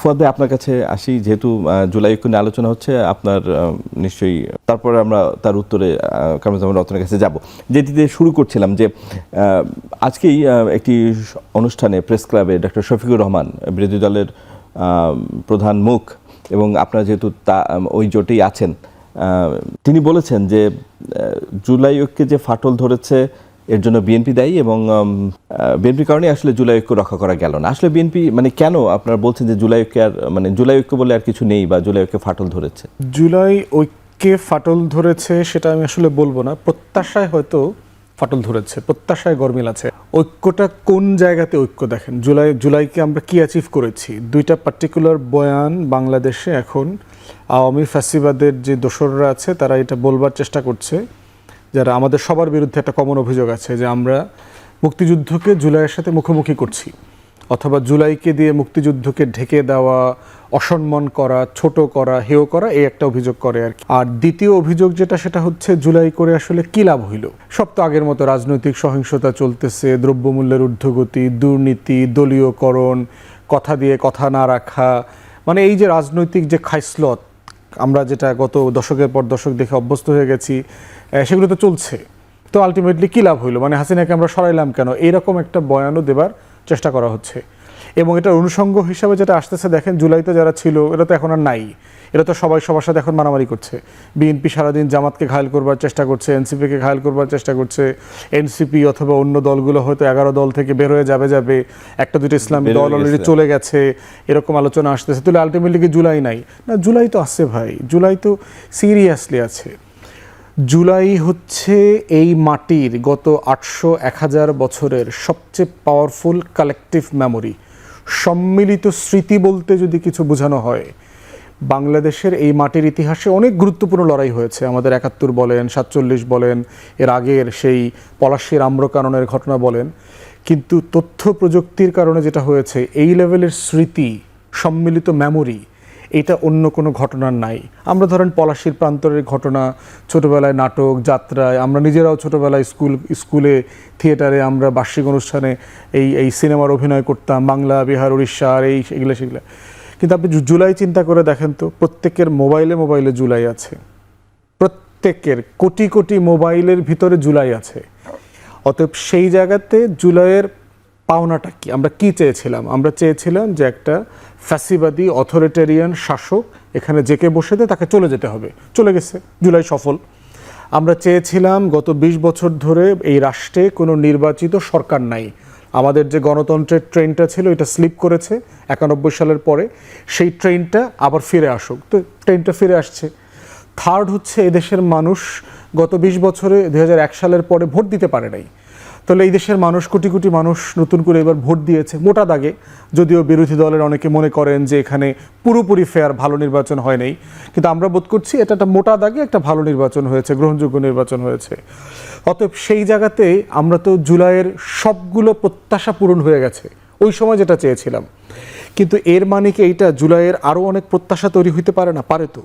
ফুয়াদ ভাই, আপনার কাছে আসি। যেহেতু জুলাই ঐক্য নিয়ে আলোচনা হচ্ছে, আপনার নিশ্চয়ই তারপরে আমরা তার উত্তরে কামরুজ্জামান রতনের কাছে যাব। যেটিতে শুরু করছিলাম যে আজকেই একটি অনুষ্ঠানে প্রেস ক্লাবে ডক্টর শফিকুর রহমান, বিরোধী দলের প্রধান মুখ, এবং আপনারা যেহেতু ওই জোটেই আছেন, তিনি বলেছেন যে জুলাই ঐক্যে যে ফাটল ধরেছে এর জন্য বিএনপি দায়ী, এবং বিএনপির কারণে আসলে জুলাই ঐক্য রক্ষা করা গেল না। আসলে বিএনপি মানে কেন আপনারা বলছেন যে জুলাই ঐক্য আর মানে জুলাই ঐক্য বলে আর কিছু নেই, বা জুলাই ঐক্যে ফাটল ধরেছে? জুলাই ঐক্যে ফাটল ধরেছে সেটা আমি আসলে বলবো না, প্রত্যাশায় হয়তো ফাটল ধরেছে, প্রত্যাশায় গরমিল আছে। ঐক্যটা কোন জায়গাতে ঐক্য দেখেন, জুলাইকে আমরা কি অ্যাচিভ করেছি? দুইটা পার্টিকুলার বয়ান বাংলাদেশে এখন আওয়ামী ফ্যাসিবাদের যে দোসররা আছে তারা এটা বলবার চেষ্টা করছে, যারা আমাদের সবার বিরুদ্ধে একটা কমন অভিযোগ আছে যে আমরা মুক্তিযুদ্ধকে জুলাইয়ের সাথে মুখোমুখি করছি, অথবা জুলাইকে দিয়ে মুক্তিযুদ্ধকে ঢেকে দেওয়া, অসম্মান করা, ছোট করা, হেয় করা, এই একটা অভিযোগ করে আর কি। আর দ্বিতীয় অভিযোগ যেটা, সেটা হচ্ছে জুলাই করে আসলে কী লাভ হইল? সব তো আগের মতো, রাজনৈতিক সহিংসতা চলতেছে, দ্রব্যমূল্যের ঊর্ধ্বগতি, দুর্নীতি, দলীয়করণ, কথা দিয়ে কথা না রাখা, মানে এই যে রাজনৈতিক যে খাইসলত আমরা যেটা গত দশকের পর দশক দেখে অভ্যস্ত হয়ে গেছি, সেগুলো তো চলছে। তো আলটিমেটলি কী লাভ হইলো, মানে হাসিনাকে আমরা সরাইলাম কেন, এইরকম একটা বয়ানও দেবার চেষ্টা করা হচ্ছে। এবং এটার অনুষঙ্গ হিসাবে যেটা আসতেছে, দেখেন জুলাইতে যারা ছিল এরা তো এখন আর নাই, এরা তো সবাই সবার সাথে এখন মারামারি করছে। বিএনপি সারাদিন জামাতকে ঘায়েল করবার চেষ্টা করছে, এনসিপিকে ঘায়েল করবার চেষ্টা করছে। এনসিপি অথবা অন্য দলগুলো হয়তো 11 দল থেকে বের হয়ে যাবে, একটা দুটো ইসলামী দল অলরেডি চলে গেছে, এরকম আলোচনা আসতেছে। তাহলে আলটিমেটলি কি জুলাই নাই? না, জুলাই তো আছে ভাই, জুলাই তো সিরিয়াসলি আছে। জুলাই হচ্ছে এই মাটির গত 800-1000 বছরের সবচেয়ে পাওয়ারফুল কালেকটিভ মেমোরি, সম্মিলিত স্মৃতি বলতে যদি কিছু বোঝানো হয়, বাংলাদেশের এই মাটির ইতিহাসে অনেক গুরুত্বপূর্ণ লড়াই হয়েছে। আমাদের 71 বলেন, 47 বলেন, এর আগের সেই পলাশীর আম্রকাননের ঘটনা বলেন, কিন্তু তথ্য প্রযুক্তির কারণে যেটা হয়েছে, এই লেভেলের স্মৃতি, সম্মিলিত মেমোরি, এটা অন্য কোনো ঘটনার নাই। আমরা ধরেন পলাশীর প্রান্তরের ঘটনা, ছোটোবেলায় নাটক, যাত্রায়, আমরা নিজেরাও ছোটোবেলায় স্কুলে থিয়েটারে আমরা বার্ষিক অনুষ্ঠানে এই সিনেমার অভিনয় করতাম, বাংলা, বিহার, উড়িষ্যা, আর এগুলো সেগুলো। কিন্তু আপনি জুলাই চিন্তা করে দেখেন তো, প্রত্যেকের মোবাইলে জুলাই আছে, প্রত্যেকের কোটি কোটি মোবাইলের ভিতরে জুলাই আছে। অতএব সেই জায়গাতে জুলাইয়ের পাওনাটা কি? আমরা কি চেয়েছিলাম? আমরা চেয়েছিলাম যে একটা ফ্যাসিবাদী অথরিটেরিয়ান শাসক এখানে জেকে বসে দেয়, তাকে চলে যেতে হবে, চলে গেছে, জুলাই সফল। আমরা চেয়েছিলাম গত 20 বছর ধরে এই রাষ্ট্রে কোনো নির্বাচিত সরকার নাই, আমাদের যে গণতন্ত্রের ট্রেনটা ছিল এটা স্লিপ করেছে 91 সালের পরে, সেই ট্রেনটা আবার ফিরে আসুক। তো ট্রেনটা ফিরে আসছে। থার্ড হচ্ছে, এদেশের মানুষ গত 20 বছরে 2001 সালের পরে ভোট দিতে পারে নাই। তাহলে এই দেশের মানুষ, কোটি কোটি মানুষ নতুন করে এবার ভোট দিয়েছে মোটা দাগে, যদিও বিরোধী দলের অনেকে মনে করেন যে এখানে পুরোপুরি ফেয়ার ভালো নির্বাচন হয় নাই, কিন্তু আমরা বোধ করছি এটা একটা মোটা দাগে একটা ভালো নির্বাচন হয়েছে, গ্রহণযোগ্য নির্বাচন হয়েছে। অতএব সেই জায়গাতে আমরা তো জুলাইয়ের সবগুলো প্রত্যাশা পূরণ হয়ে গেছে ওই সময় যেটা চেয়েছিলাম। কিন্তু এর মানে কি এইটা জুলাইয়ের আরও অনেক প্রত্যাশা তৈরি হইতে পারে না? পারে তো,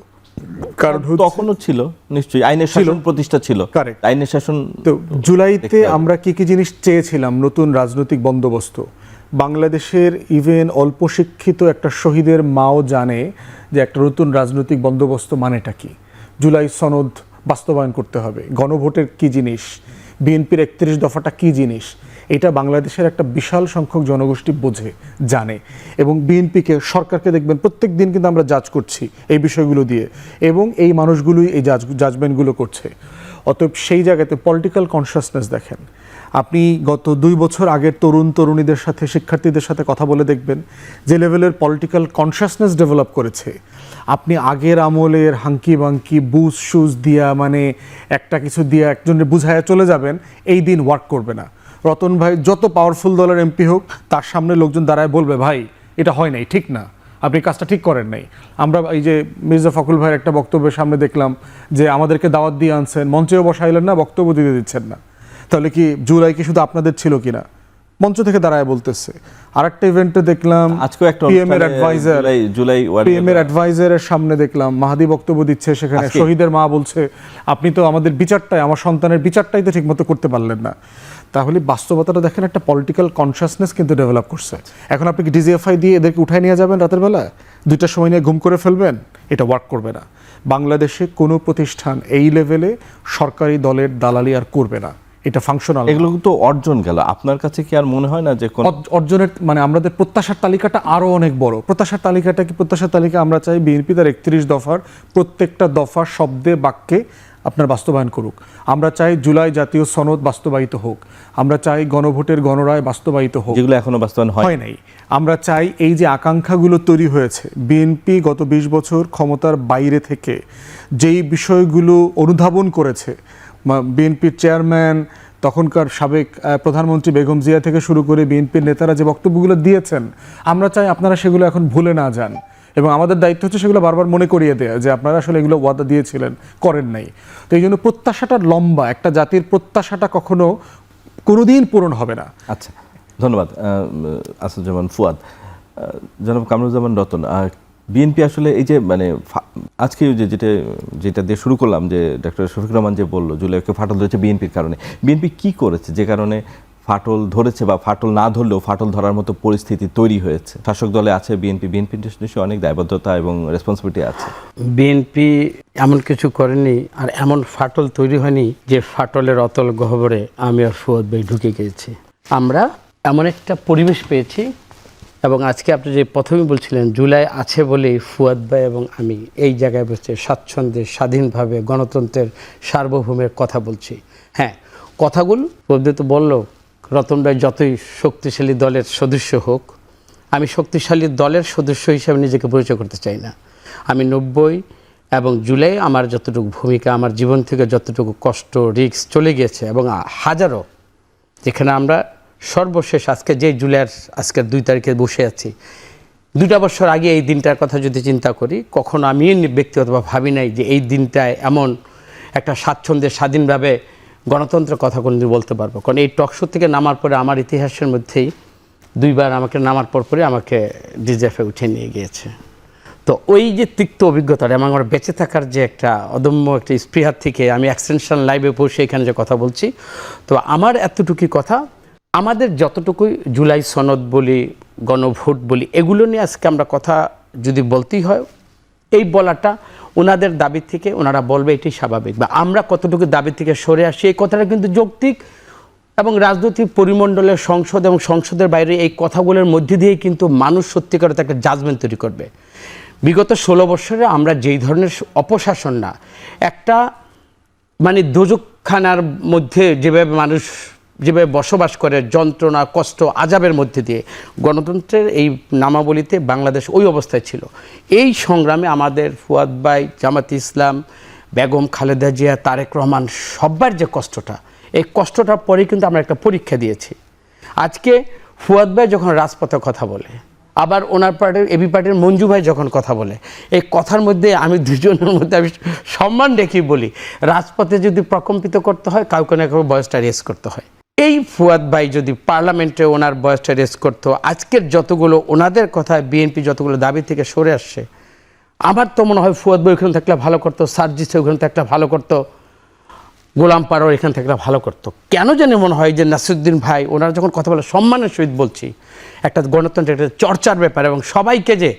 কারণ তখনও ছিল নিশ্চয়ই আইনের শাসন প্রতিষ্ঠা ছিল। কারেক্ট, আইনের শাসন। তো জুলাইতে আমরা কি কি জিনিস চেয়েছিলাম? নতুন রাজনৈতিক বন্দোবস্ত। বাংলাদেশের ইভেন অল্প শিক্ষিত একটা শহীদের মাও জানে যে একটা নতুন রাজনৈতিক বন্দোবস্ত মানেটা কি। জুলাই সনদ বাস্তবায়ন করতে হবে, গণভোটের কি জিনিস, বিএনপির 31 দফাটা কি জিনিস, এটা বাংলাদেশের একটা বিশাল সংখ্যক জনগোষ্ঠী বোঝে, জানে। এবং বিএনপিকে, সরকারকে দেখবেন প্রত্যেক দিন কিন্তু আমরা জাজ করছি এই বিষয়গুলো দিয়ে, এবং এই মানুষগুলোই এই জাজমেন্টগুলো করছে। অতএব সেই জায়গাতে পলিটিক্যাল কনসিয়াসনেস দেখেন, আপনি গত 2 বছর আগের তরুণীদের সাথে, শিক্ষার্থীদের সাথে কথা বলে দেখবেন যে লেভেলের পলিটিক্যাল কনসিয়াসনেস ডেভেলপ করেছে। আপনি আগের আমলের হাঙ্কি বাঙ্কি বুজ শুজ দিয়া, মানে একটা কিছু দিয়া একজনের বুঝায়া চলে যাবেন, এই দিন ওয়ার্ক করবে না। রতন ভাই যত পাওয়ারফুল দলের এমপি হোক, তার সামনে লোকজন দাঁড়ায় বলবে, ভাই এটা হয় নাই, ঠিক না, আপনি কাজটা ঠিক করেন নাই। আমরা এই যে মির্জা ফখরুল ভাইয়ের একটা বক্তব্যের সামনে দেখলাম যে আমাদেরকে দাওয়াত দিয়ে আনছেন, মঞ্চেও বসাইলেন না, বক্তব্য দিতে দিচ্ছেন না। তাহলে কি জুলাই কি শুধু আপনাদের ছিল কিনা? মঞ্চ থেকে দাঁড়ায় বলতেছে। আরেকটা ইভেন্টে দেখলাম পিএমের অ্যাডভাইজারের সামনে দেখলাম মাহাদি বক্তব্য দিচ্ছে, সেখানে শহীদের মা বলছে আপনি তো আমাদের বিচারটাই, আমার সন্তানের বিচারটাই তো ঠিকমতো করতে পারলেন না। তাহলে বাস্তবতাটা দেখেন একটা পলিটিক্যাল কনসিয়াসনেস কিন্তু ডেভেলপ করছে। এখন আপনি কি ডিজিএফআই দিয়ে এদেরকে উঠায় নিয়ে যাবেন রাতের বেলা, 2টার সময় নিয়ে ঘুম করে ফেলবেন? এটা ওয়ার্ক করবে না। বাংলাদেশে কোনো প্রতিষ্ঠান এই লেভেলে সরকারি দলের দালালি আর করবে না, এটা ফাংশনাল। এগুলো তো অর্জন গেল, আপনার কাছে কি আর মনে হয় না যে অর্জনের মানে আমাদের প্রত্যাশার তালিকাটা আরো অনেক বড়। প্রত্যাশার তালিকাটা কি? প্রত্যাশার তালিকা আমরা চাই বিএনপি তার 31 দফার প্রত্যেকটা দফার শব্দে বাক্যে আপনার বাস্তবায়ন করুক। আমরা চাই জুলাই জাতীয় সনদ বাস্তবায়িত হোক। আমরা চাই গণভোটের গণরায় বাস্তবায়িত হোক, যেগুলো এখনো বাস্তবায়ন হয় নাই। আমরা চাই এই যে আকাঙ্ক্ষাগুলো তৈরি হয়েছে, বিএনপি গত 20 বছর ক্ষমতার বাইরে থেকে যেই বিষয়গুলো অনুধাবন করেছে, বিএনপির চেয়ারম্যান তখনকার সাবেক প্রধানমন্ত্রী বেগম জিয়া থেকে শুরু করে বিএনপির নেতারা যে বক্তব্যগুলো দিয়েছেন, আমরা চাই আপনারা সেগুলো এখন ভুলে না যান। এবং আমাদের দায়িত্ব হচ্ছে সেগুলো বারবার মনে করিয়ে দেয়া যে আপনারা আসলে এগুলো ওয়াদা দিয়েছিলেন, করেন নাই। তো এই জন্য প্রত্যাশাটা লম্বা, একটা জাতির প্রত্যাশাটা কখনো কোনোদিন পূরণ হবে না। আচ্ছা, ধন্যবাদ আসাদুজ্জামান ফুয়াদ। জনাব কামরুজ্জামান রতন, বিএনপি আসলে এই যে মানে আজকে যেটা দিয়ে শুরু করলাম, যে ডক্টর শফিকুর রহমান যে বললো জুলাইকে ফাটল ধরেছে বিএনপির কারণে, বিএনপি কি করেছে যে কারণে ফাটল ধরেছে, বা ফাটল না ধরলেও ফাটল ধরার মতো পরিস্থিতি তৈরি হয়েছে? শাসক দলে আছে বিএনপি, বিএনপির নিশ্চয়ই অনেক দায়বদ্ধতা এবং রেসপন্সিবিলিটি আছে। বিএনপি এমন কিছু করেনি আর এমন ফাটল তৈরি হয়নি যে ফাটলের অতল গহ্বরে আমি আর ফুয়াদ ভাই ঢুকে গিয়েছি। আমরা এমন একটা পরিবেশ পেয়েছি, এবং আজকে আপনি যে প্রথমেই বলছিলেন জুলাই আছে বলেই ফুয়াদ ভাই এবং আমি এই জায়গায় বসে স্বাচ্ছন্দ্যে স্বাধীনভাবে গণতন্ত্রের সার্বভৌমের কথা বলছি। হ্যাঁ, কথাগুলো বলতে তো বলল রতন ভাই যতই শক্তিশালী দলের সদস্য হোক, আমি শক্তিশালী দলের সদস্য হিসেবে নিজেকে পরিচয় করতে চাই না। আমি 90 এবং জুলাই আমার যতটুকু ভূমিকা, আমার জীবন থেকে যতটুকু কষ্ট রিস্ক চলে গিয়েছে, এবং হাজারো, যেখানে আমরা সর্বশেষ আজকে যে জুলাইয়ের আজকের 2 তারিখে বসে আছি, 2টা বছর আগে এই দিনটার কথা যদি চিন্তা করি, কখনো আমি ব্যক্তিগতভাবে ভাবি নাই যে এই দিনটায় এমন একটা স্বাচ্ছন্দ্যে স্বাধীনভাবে গণতন্ত্রের কথা কোনোদিন বলতে পারবো। কারণ এই টকশো থেকে নামার পরে আমার ইতিহাসের মধ্যেই 2বার আমাকে নামার পরে আমাকে ডিজিএফে উঠে নিয়ে গিয়েছে। তো ওই যে তিক্ত অভিজ্ঞতাটা এবং আমার বেঁচে থাকার যে একটা অদম্য একটা স্পৃহার থেকে আমি এক্সটেনশন লাইভে বসে এখানে যে কথা বলছি, তো আমার এতটুকুই কথা, আমাদের যতটুকুই জুলাই সনদ বলি, গণভোট বলি, এগুলো নিয়ে আজকে আমরা কথা যদি বলতেই হয়, এই বলাটা ওনাদের দাবি থেকে ওনারা বলবে এটাই স্বাভাবিক, বা আমরা কতটুকু দাবি থেকে সরে আসি এই কথাটা কিন্তু যৌক্তিক। এবং রাজনৈতিক পরিমণ্ডলের সংসদ এবং সংসদের বাইরে এই কথাগুলোর মধ্যে দিয়েই কিন্তু মানুষ সত্যিকার একটা জাজমেন্ট তৈরি করবে। বিগত 16 বছরে আমরা যেই ধরনের অপশাসন না, একটা মানে দোজকখানার মধ্যে যেভাবে মানুষ যেভাবে বসবাস করে, যন্ত্রণা, কষ্ট, আজাবের মধ্যে দিয়ে, গণতন্ত্রের এই নামাবলিতে বাংলাদেশ ওই অবস্থায় ছিল। এই সংগ্রামে আমাদের ফুয়াদ ভাই, জামাত ইসলাম, বেগম খালেদা জিয়া, তারেক রহমান সবার যে কষ্টটা, এই কষ্টটার পরেই কিন্তু আমরা একটা পরীক্ষা দিয়েছি। আজকে ফুয়াদ ভাই যখন রাজপথে কথা বলে, আবার ওনার পার্টির এবি পার্টির মঞ্জু ভাই যখন কথা বলে, এই কথার মধ্যে আমি দুজনের মধ্যে আমি সম্মান রেখেই বলি, রাজপথে যদি প্রকম্পিত করতে হয় কাউকে না কাউকে বয়সটা রেস করতে হয়। এই ফুয়াদ ভাই যদি পার্লামেন্টে ওনার বয়সটা রেস করতো, আজকের যতগুলো ওনাদের কথায় বিএনপি যতগুলো দাবি থেকে সরে আসছে, আমার তো মনে হয় ফুয়াদ ভাই ওখানে থাকলে ভালো করতো, সার্জিস ওখানে থাকলে ভালো করতো, গোলাম পারোর এখান থেকে ভালো করতো। কেন জানি মনে হয় যে নাসিরুদ্দিন ভাই ওনারা যখন কথা বলে, সম্মানের সহিত বলছি, একটা গণতন্ত্রের একটা চর্চার ব্যাপার, এবং সবাইকে যে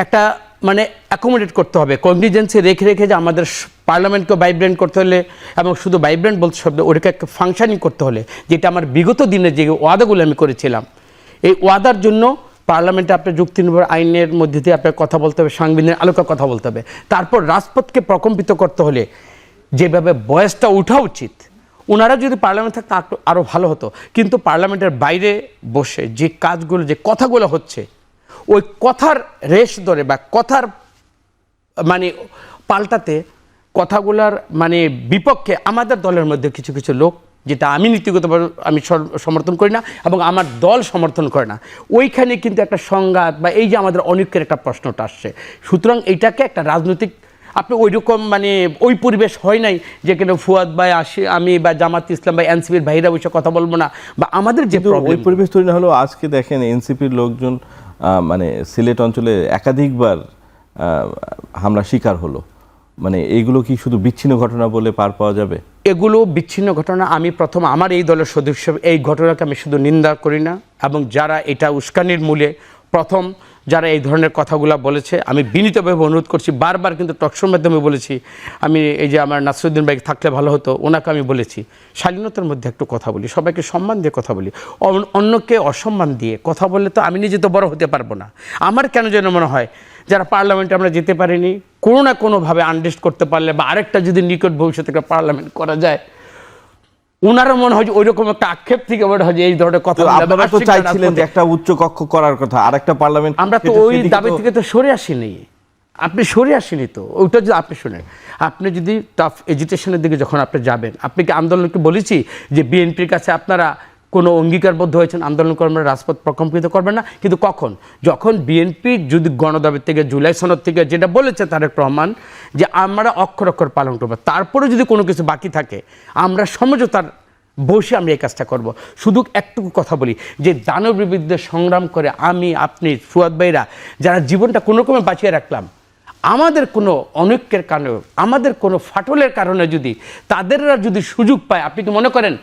একটা মানে অ্যাকোমোডেট করতে হবে, কনভিজেন্সি রেখে রেখে যে আমাদের পার্লামেন্টকে ভাইব্রেন্ট করতে হলে, এবং শুধু ভাইব্রেন্ট বলতে শব্দ ওটাকে একটা ফাংশনিং করতে হলে, যেটা আমার বিগত দিনে যে ওয়াদাগুলো আমি করেছিলাম, এই ওয়াদার জন্য পার্লামেন্টে আপনার যুক্তি নির্ভর আইনের মধ্যে দিয়ে আপনার কথা বলতে হবে, সাংবিধানিক আলোকে কথা বলতে হবে। তারপর রাজপথকে প্রকম্পিত করতে হলে যেভাবে বয়সটা ওঠা উচিত, ওনারা যদি পার্লামেন্ট থাকতে আরও ভালো হতো। কিন্তু পার্লামেন্টের বাইরে বসে যে কাজগুলো, যে কথাগুলো হচ্ছে, ওই কথার রেশ ধরে বা কথার মানে পাল্টাতে, কথাগুলার মানে বিপক্ষে আমাদের দলের মধ্যে কিছু কিছু লোক, যেটা আমি নীতিগতভাবে আমি সমর্থন করি না এবং আমার দল সমর্থন করে না, ওইখানে কিন্তু একটা সংঘাত বা এই যে আমাদের অনৈক্যের একটা প্রশ্নটা আসছে। সুতরাং এইটাকে একটা রাজনৈতিক, আপনি ওই রকম মানে ওই পরিবেশ হয় নাই যেখানে ফুয়াদ ভাই আসি, আমি বা জামাত ইসলাম বা এনসিপির ভাইরা বসে কথা বলবো না, বা আমাদের যে ওই পরিবেশ তৈরি না হলেও আজকে দেখেন এনসিপির লোকজন মানে সিলেট অঞ্চলে একাধিকবার হামলা শিকার হলো, মানে এইগুলো কি শুধু বিচ্ছিন্ন ঘটনা বলে পার পাওয়া যাবে? এগুলো বিচ্ছিন্ন ঘটনা। আমি প্রথম আমার এই দলের সদস্য, এই ঘটনাকে আমি শুধু নিন্দা করি না, এবং যারা এটা উস্কানির মূলে প্রথম যারা এই ধরনের কথাগুলো বলেছে, আমি বিনীতভাবে অনুরোধ করছি, বারবার কিন্তু টকশোর মাধ্যমে বলেছি, আমি এই যে আমার নাসিরুদ্দিন ভাই থাকলে ভালো হতো, ওনাকে আমি বলেছি শালীনতার মধ্যে একটু কথা বলি, সবাইকে সম্মান দিয়ে কথা বলি, অন্যকে অসম্মান দিয়ে কথা বললে তো আমি নিজে তো বড় হতে পারবো না। আমার কেন যেন মনে হয় যারা পার্লামেন্টে আমরা যেতে পারিনি, কোনো না কোনোভাবে আনরেস্ট করতে পারলে বা আরেকটা যদি নিকট ভবিষ্যতে একটা পার্লামেন্ট করা যায়, ওনারও মনে হয় যে ওই রকম একটা আক্ষেপ থেকে মনে হয় যে এই ধরনের কথা আপনারা তো চাইছিলেন যে একটা উচ্চ কক্ষ করার কথা, আরেকটা পার্লামেন্ট। আমরা তো ওই দাবি থেকে তো সরে আসিনি। আপনি সরে আসেনি তো, ওইটা যদি আপনি শুনেন, আপনি যদি টাফ এজিটেশনের দিকে যখন আপনি যাবেন, আপনি কি আন্দোলনকে বলেছি যে বিএনপির কাছে আপনারা কোনো অঙ্গীকারবদ্ধ হয়েছেন আন্দোলন কর্মীরা রাজপথ প্রকম্পিত করবেন না? কিন্তু কখন? যখন বিএনপি যদি গণদাবি থেকে জুলাই সনদ থেকে যেটা বলেছে তারেক রহমান যে আমরা অক্ষর অক্ষর পালন করবো, তারপরে যদি কোনো কিছু বাকি থাকে আমরা সমঝোতার বসে আমরা এই কাজটা করব। শুধু একটুকু কথা বলি যে দানবের বিরুদ্ধে সংগ্রাম করে আমি, আপনি, ফুয়াদ ভাইরা যারা জীবনটা কোনো রকমে বাঁচিয়ে রাখলাম, আমাদের কোনো অনৈক্যের কারণে, আমাদের কোনো ফাটলের কারণে যদি তাদেররা যদি সুযোগ পায়, আপনি কি মনে করেন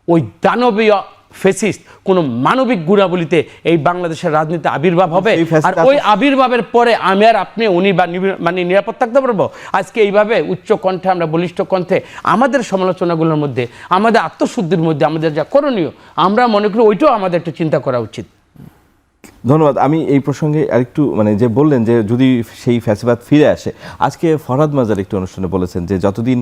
ওই দানবীয় ফেসিস্ট কোনো মানবিক গুণাবলীতে এই বাংলাদেশের রাজনীতি আবির্ভাব হবে? আর ওই আবির্ভাবের পরে আমি আর আপনি উনি বা মানে নিরাপদ থাকতে পারবো? আজকে এইভাবে উচ্চ কণ্ঠে আমরা বলিষ্ঠ কণ্ঠে আমাদের সমালোচনাগুলোর মধ্যে, আমাদের আত্মশুদ্ধির মধ্যে আমাদের যা করণীয়, আমরা মনে করি ওইটাও আমাদের একটু চিন্তা করা উচিত। ধন্যবাদ। আমি এই প্রসঙ্গে আরেকটু মানে যে বললেন যে যদি সেই ফ্যাসিবাদ ফিরে আসে, আজকে ফরহাদ মাজার একটি অনুষ্ঠানে বলেছেন যে যতদিন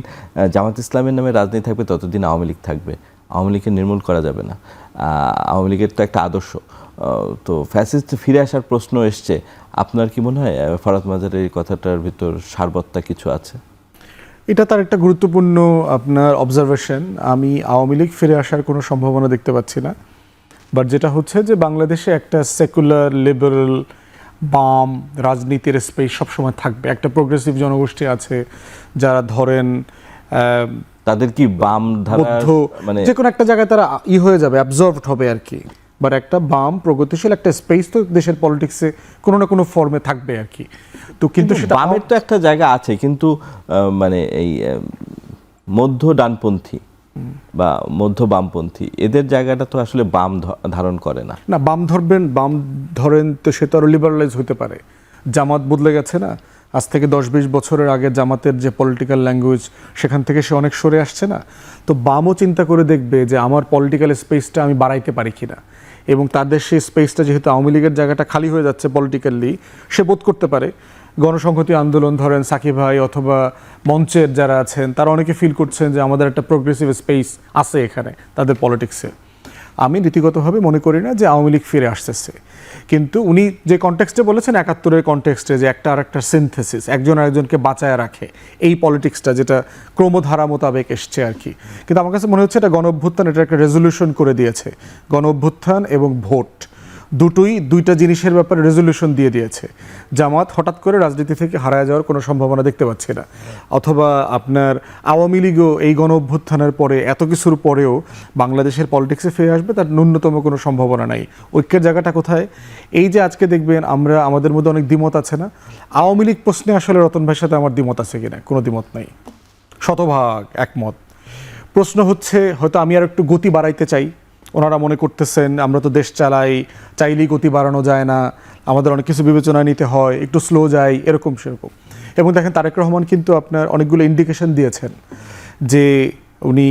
জামাত ইসলামের নামে রাজনীতি থাকবে ততদিন আওয়ামী লীগ থাকবে, আওয়ামী লীগকে নির্মূল করা যাবে না। আওয়ামী লীগের তো একটা আদর্শ, তো ফ্যাসিস্ট ফিরে আসার প্রশ্ন এসছে। আপনার কি মনে হয় ফরহাদ মাজারের এই কথাটার ভিতর সারবত্তা কিছু আছে? এটা তার একটা গুরুত্বপূর্ণ আপনার অবজারভেশন। আমি আওয়ামী লীগ ফিরে আসার কোনো সম্ভাবনা দেখতে পাচ্ছি না। বাট যেটা হচ্ছে যে বাংলাদেশে একটা সেকুলার লিবারেল বাম রাজনীতির স্পেস সবসময় থাকবে। একটা প্রোগ্রেসিভ জনগোষ্ঠী আছে যারা ধরেন তাদের কি বাম ধারা মানে যে কোনো একটা জায়গায় তারা হয়ে যাবে, অ্যাবজর্ভড হবে আর কি। বাট একটা বাম প্রগতিশীল একটা স্পেস তো দেশের পলিটিক্সে কোনো না কোনো ফর্মে থাকবে আর কি। তো কিন্তু সেটা বামের তো একটা জায়গা আছে, কিন্তু মানে এই মধ্য ডানপন্থী বা মধ্য বামপন্থী এদের জায়গাটা তো আসলে বাম ধারণ করে না। না, বাম ধরবেন, বাম ধরেন তো সে তো আরো লিবারালাইজ হতে পারে। জামাত বদলে গেছে না, আজ থেকে 10-20 বছরের আগে জামাতের যে পলিটিক্যাল ল্যাঙ্গুয়েজ সেখান থেকে সে অনেক সরে আসছে না। তো বামও চিন্তা করে দেখবে যে আমার পলিটিক্যাল স্পেসটা আমি বাড়াইতে পারি কিনা, এবং তাদের সেই স্পেসটা যেহেতু আওয়ামী লীগের জায়গাটা খালি হয়ে যাচ্ছে পলিটিক্যালি, সে বোধ করতে পারে গণসংহতি আন্দোলন ধরেন সাকিব ভাই অথবা মঞ্চের যারা আছেন তারা অনেকে ফিল করছেন যে আমাদের একটা প্রোগ্রেসিভ স্পেস আছে এখানে তাদের পলিটিক্সে। আমি নীতিগতভাবে মনে করি না যে আওয়ামী লীগ ফিরে আসতেছে, কিন্তু উনি যে কনটেক্সটে বলেছেন 71-এর কনটেক্সটে যে একটা আর একটা সিনথেসিস, একজন আরেকজনকে বাঁচায় রাখে, এই পলিটিক্সটা যেটা ক্রমধারা মোতাবেক এসছে আর কি। কিন্তু আমার কাছে মনে হচ্ছে এটা গণ অভ্যুত্থান, এটা একটা রেজলিউশন করে দিয়েছে। গণ অভ্যুত্থান এবং ভোট দুইটা জিনিসের ব্যাপারে রেজলিউশন দিয়ে দিয়েছে। জামাত হঠাৎ করে রাজনীতি থেকে হারায় যাওয়ার কোনো সম্ভাবনা দেখতে পাচ্ছি না, অথবা আপনার আওয়ামী লীগও এই গণ অভ্যুত্থানের পরে এত কিছুর পরেও বাংলাদেশের পলিটিক্সে ফিরে আসবে তার ন্যূনতম কোনো সম্ভাবনা নাই। ঐক্যের জায়গাটা কোথায়? এই যে আজকে দেখবেন আমাদের মধ্যে অনেক দ্বিমত আছে না, আওয়ামী লীগ প্রশ্নে আসলে রতন ভাইয়ের সাথে আমার দ্বিমত আছে কিনা? কোনো দ্বিমত নাই, শতভাগ একমত। প্রশ্ন হচ্ছে হয়তো আমি আর একটু গতি বাড়াইতে চাই, ওনারা মনে করতেছেন আমরা তো দেশ চাইলেই গতি বাড়ানো যায় না, আমাদের অনেক কিছু বিবেচনা নিতে হয়, একটু স্লো যাই, এরকম সেরকম। এবং দেখেন তারেক রহমান কিন্তু আপনার অনেকগুলো ইন্ডিকেশন দিয়েছেন যে উনি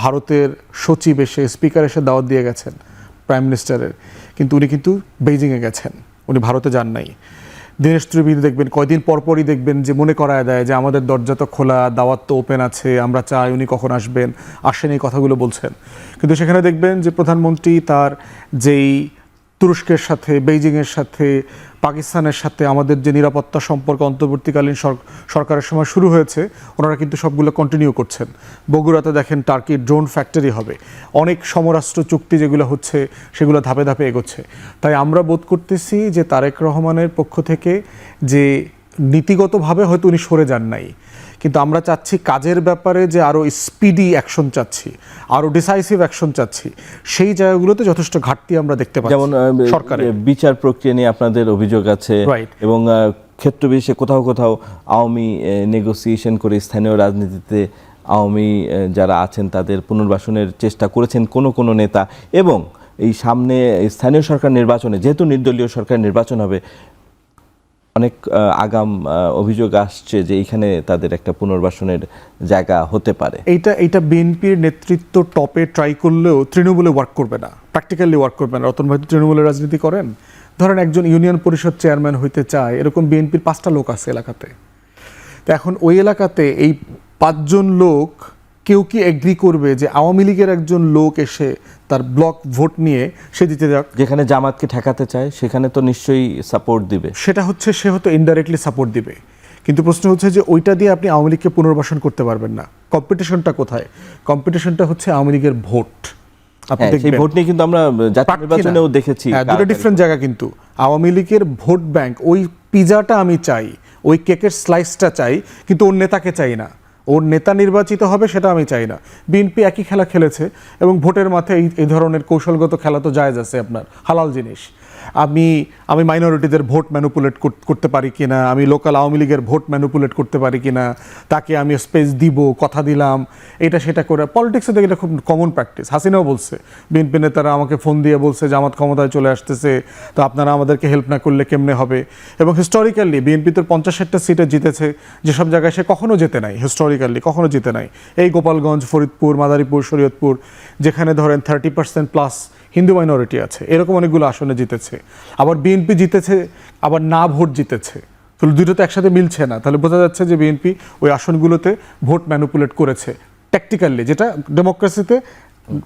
ভারতের সচিব এসে স্পিকার এসে দাওয়াত দিয়ে গেছেন প্রাইম মিনিস্টারের, কিন্তু উনি কিন্তু বেইজিংয়ে গেছেন, উনি ভারতে যান নাই। দীনেশ ত্রিবেদী দেখবেন কয়দিন পরপরই দেখবেন যে মনে করায় দেয় যে আমাদের দরজা তো খোলা, দাওয়াত তো ওপেন আছে, আমরা চাই উনি কখন আসবেন, আসেন, এই কথাগুলো বলছেন। কিন্তু সেখানে দেখবেন যে প্রধানমন্ত্রী তার যেই তুরস্কের সাথে, বেইজিংয়ের সাথে, পাকিস্তানের সাথে আমাদের যে নিরাপত্তা সম্পর্ক অন্তর্বর্তীকালীন সরকারের সময় শুরু হয়েছে, ওনারা কিন্তু সবগুলো কন্টিনিউ করছেন। বগুড়াতে দেখেন টার্কির ড্রোন ফ্যাক্টরি হবে, অনেক সমরাষ্ট্র চুক্তি যেগুলো হচ্ছে সেগুলো ধাপে ধাপে এগোচ্ছে। তাই আমরা বোধ করতেছি যে তারেক রহমানের পক্ষ থেকে যে নীতিগতভাবে হয়তো উনি সরে যান নাই, কিন্তু আমরা চাচ্ছি কাজের ব্যাপারে যে আরও স্পিডি অ্যাকশন চাচ্ছি, আরও ডিসাইসিভ অ্যাকশন চাচ্ছি। সেই জায়গাগুলোতে যথেষ্ট ঘাটতি আমরা দেখতে পাচ্ছি। যেমন সরকারের বিচার প্রক্রিয়া নিয়ে আপনাদের অভিযোগ আছে, এবং ক্ষেত্র বিশেষে কোথাও কোথাও আওয়ামী নেগোসিয়েশন করে স্থানীয় রাজনীতিতে আওয়ামী যারা আছেন তাদের পুনর্বাসনের চেষ্টা করেছেন কোনো কোনো নেতা, এবং এই সামনে স্থানীয় সরকার নির্বাচনে যেহেতু নির্দলীয় সরকার নির্বাচন হবে, অনেক আগাম অভিযোগ আসছে যে এইখানে তাদের একটা পুনর্বাসনের জায়গা হতে পারে। এইটা বিএনপির নেতৃত্ব টপে ট্রাই করলেও তৃণমূলে ওয়ার্ক করবে না, প্র্যাকটিক্যালি ওয়ার্ক করবে না। রতন ভাই তো তৃণমূলের রাজনীতি করেন। ধরেন একজন ইউনিয়ন পরিষদ চেয়ারম্যান হইতে চায়, এরকম বিএনপির 5টা লোক আছে এলাকাতে। তো এখন ওই এলাকাতে এই 5 জন লোক কেউ কি এগ্রি করবে যে আওয়ামী লীগের একজন লোক এসে তার ব্লক ভোট নিয়ে সে দিতে যাক? যেখানে জামাতকে ঠেকাতে চায় সেখানে তো নিশ্চয়ই সাপোর্ট দিবে। সেটা হচ্ছে সে হয়তো ইনডাইরেক্টলি সাপোর্ট দিবে, কিন্তু প্রশ্ন হচ্ছে যে ওইটা দিয়ে আপনি আওয়ামী লীগকে পুনর্বাসন করতে পারবেন না। কম্পিটিশনটা কোথায়? কম্পিটিশনটা হচ্ছে আওয়ামী লীগের ভোট। আপনি হ্যাঁ, সেই দেখবেন ভোট নিয়ে কিন্তু আমরা জাতীয় নির্বাচনেও দেখেছি। দুটো ডিফারেন্ট জায়গা, কিন্তু আওয়ামী লীগের ভোট ব্যাংক ওই পিজাটা আমি চাই, ওই কেকের স্লাইসটা চাই, কিন্তু ওর নেতাকে চাই না। ওর নেতা নির্বাচিত হবে সেটা আমি চাই না। বিএনপি একই খেলা খেলেছে এবং ভোটের মাঠে এই ধরনের কৌশলগত খেলা তো জায়েজ আছে, আপনার হালাল জিনিস। আমি মাইনরিটিদের ভোট ম্যানুপুলেট করতে পারি কিনা, আমি লোকাল আওয়ামী লীগের ভোট ম্যানুপুলেট করতে পারি কিনা, তাকে আমি স্পেস দিব, কথা দিলাম, এটা সেটা করে। পলিটিক্সে দেখলে খুব কমন প্র্যাকটিস। হাসিনাও বলছে, বিএনপি নেতারা আমাকে ফোন দিয়ে বলছে জামাত ক্ষমতায় চলে আসতেছে, তো আপনারা আমাদেরকে হেল্প না করলে কেমনে হবে। এবং হিস্টোরিক্যালি বিএনপি তো 50-60টা সিটে জিতেছে, যেসব জায়গায় সে কখনো জেতে নাই, হিস্টোরিক্যালি কখনো জিতে নাই। এই গোপালগঞ্জ, ফরিদপুর, মাদারীপুর, শরীয়তপুর, যেখানে ধরেন 30% প্লাস হিন্দু মাইনরিটি আছে, এরকম অনেকগুলো আসনে জিতেছে। আবার বিএনপি জিতেছে, আবার না ভোট জিতেছে, তাহলে দুটো তো একসাথে মিলছে না। তাহলে বোঝা যাচ্ছে যে বিএনপি ওই আসনগুলোতে ভোট ম্যানুপুলেট করেছে ট্যাকটিক্যালি, যেটা ডেমোক্রেসিতে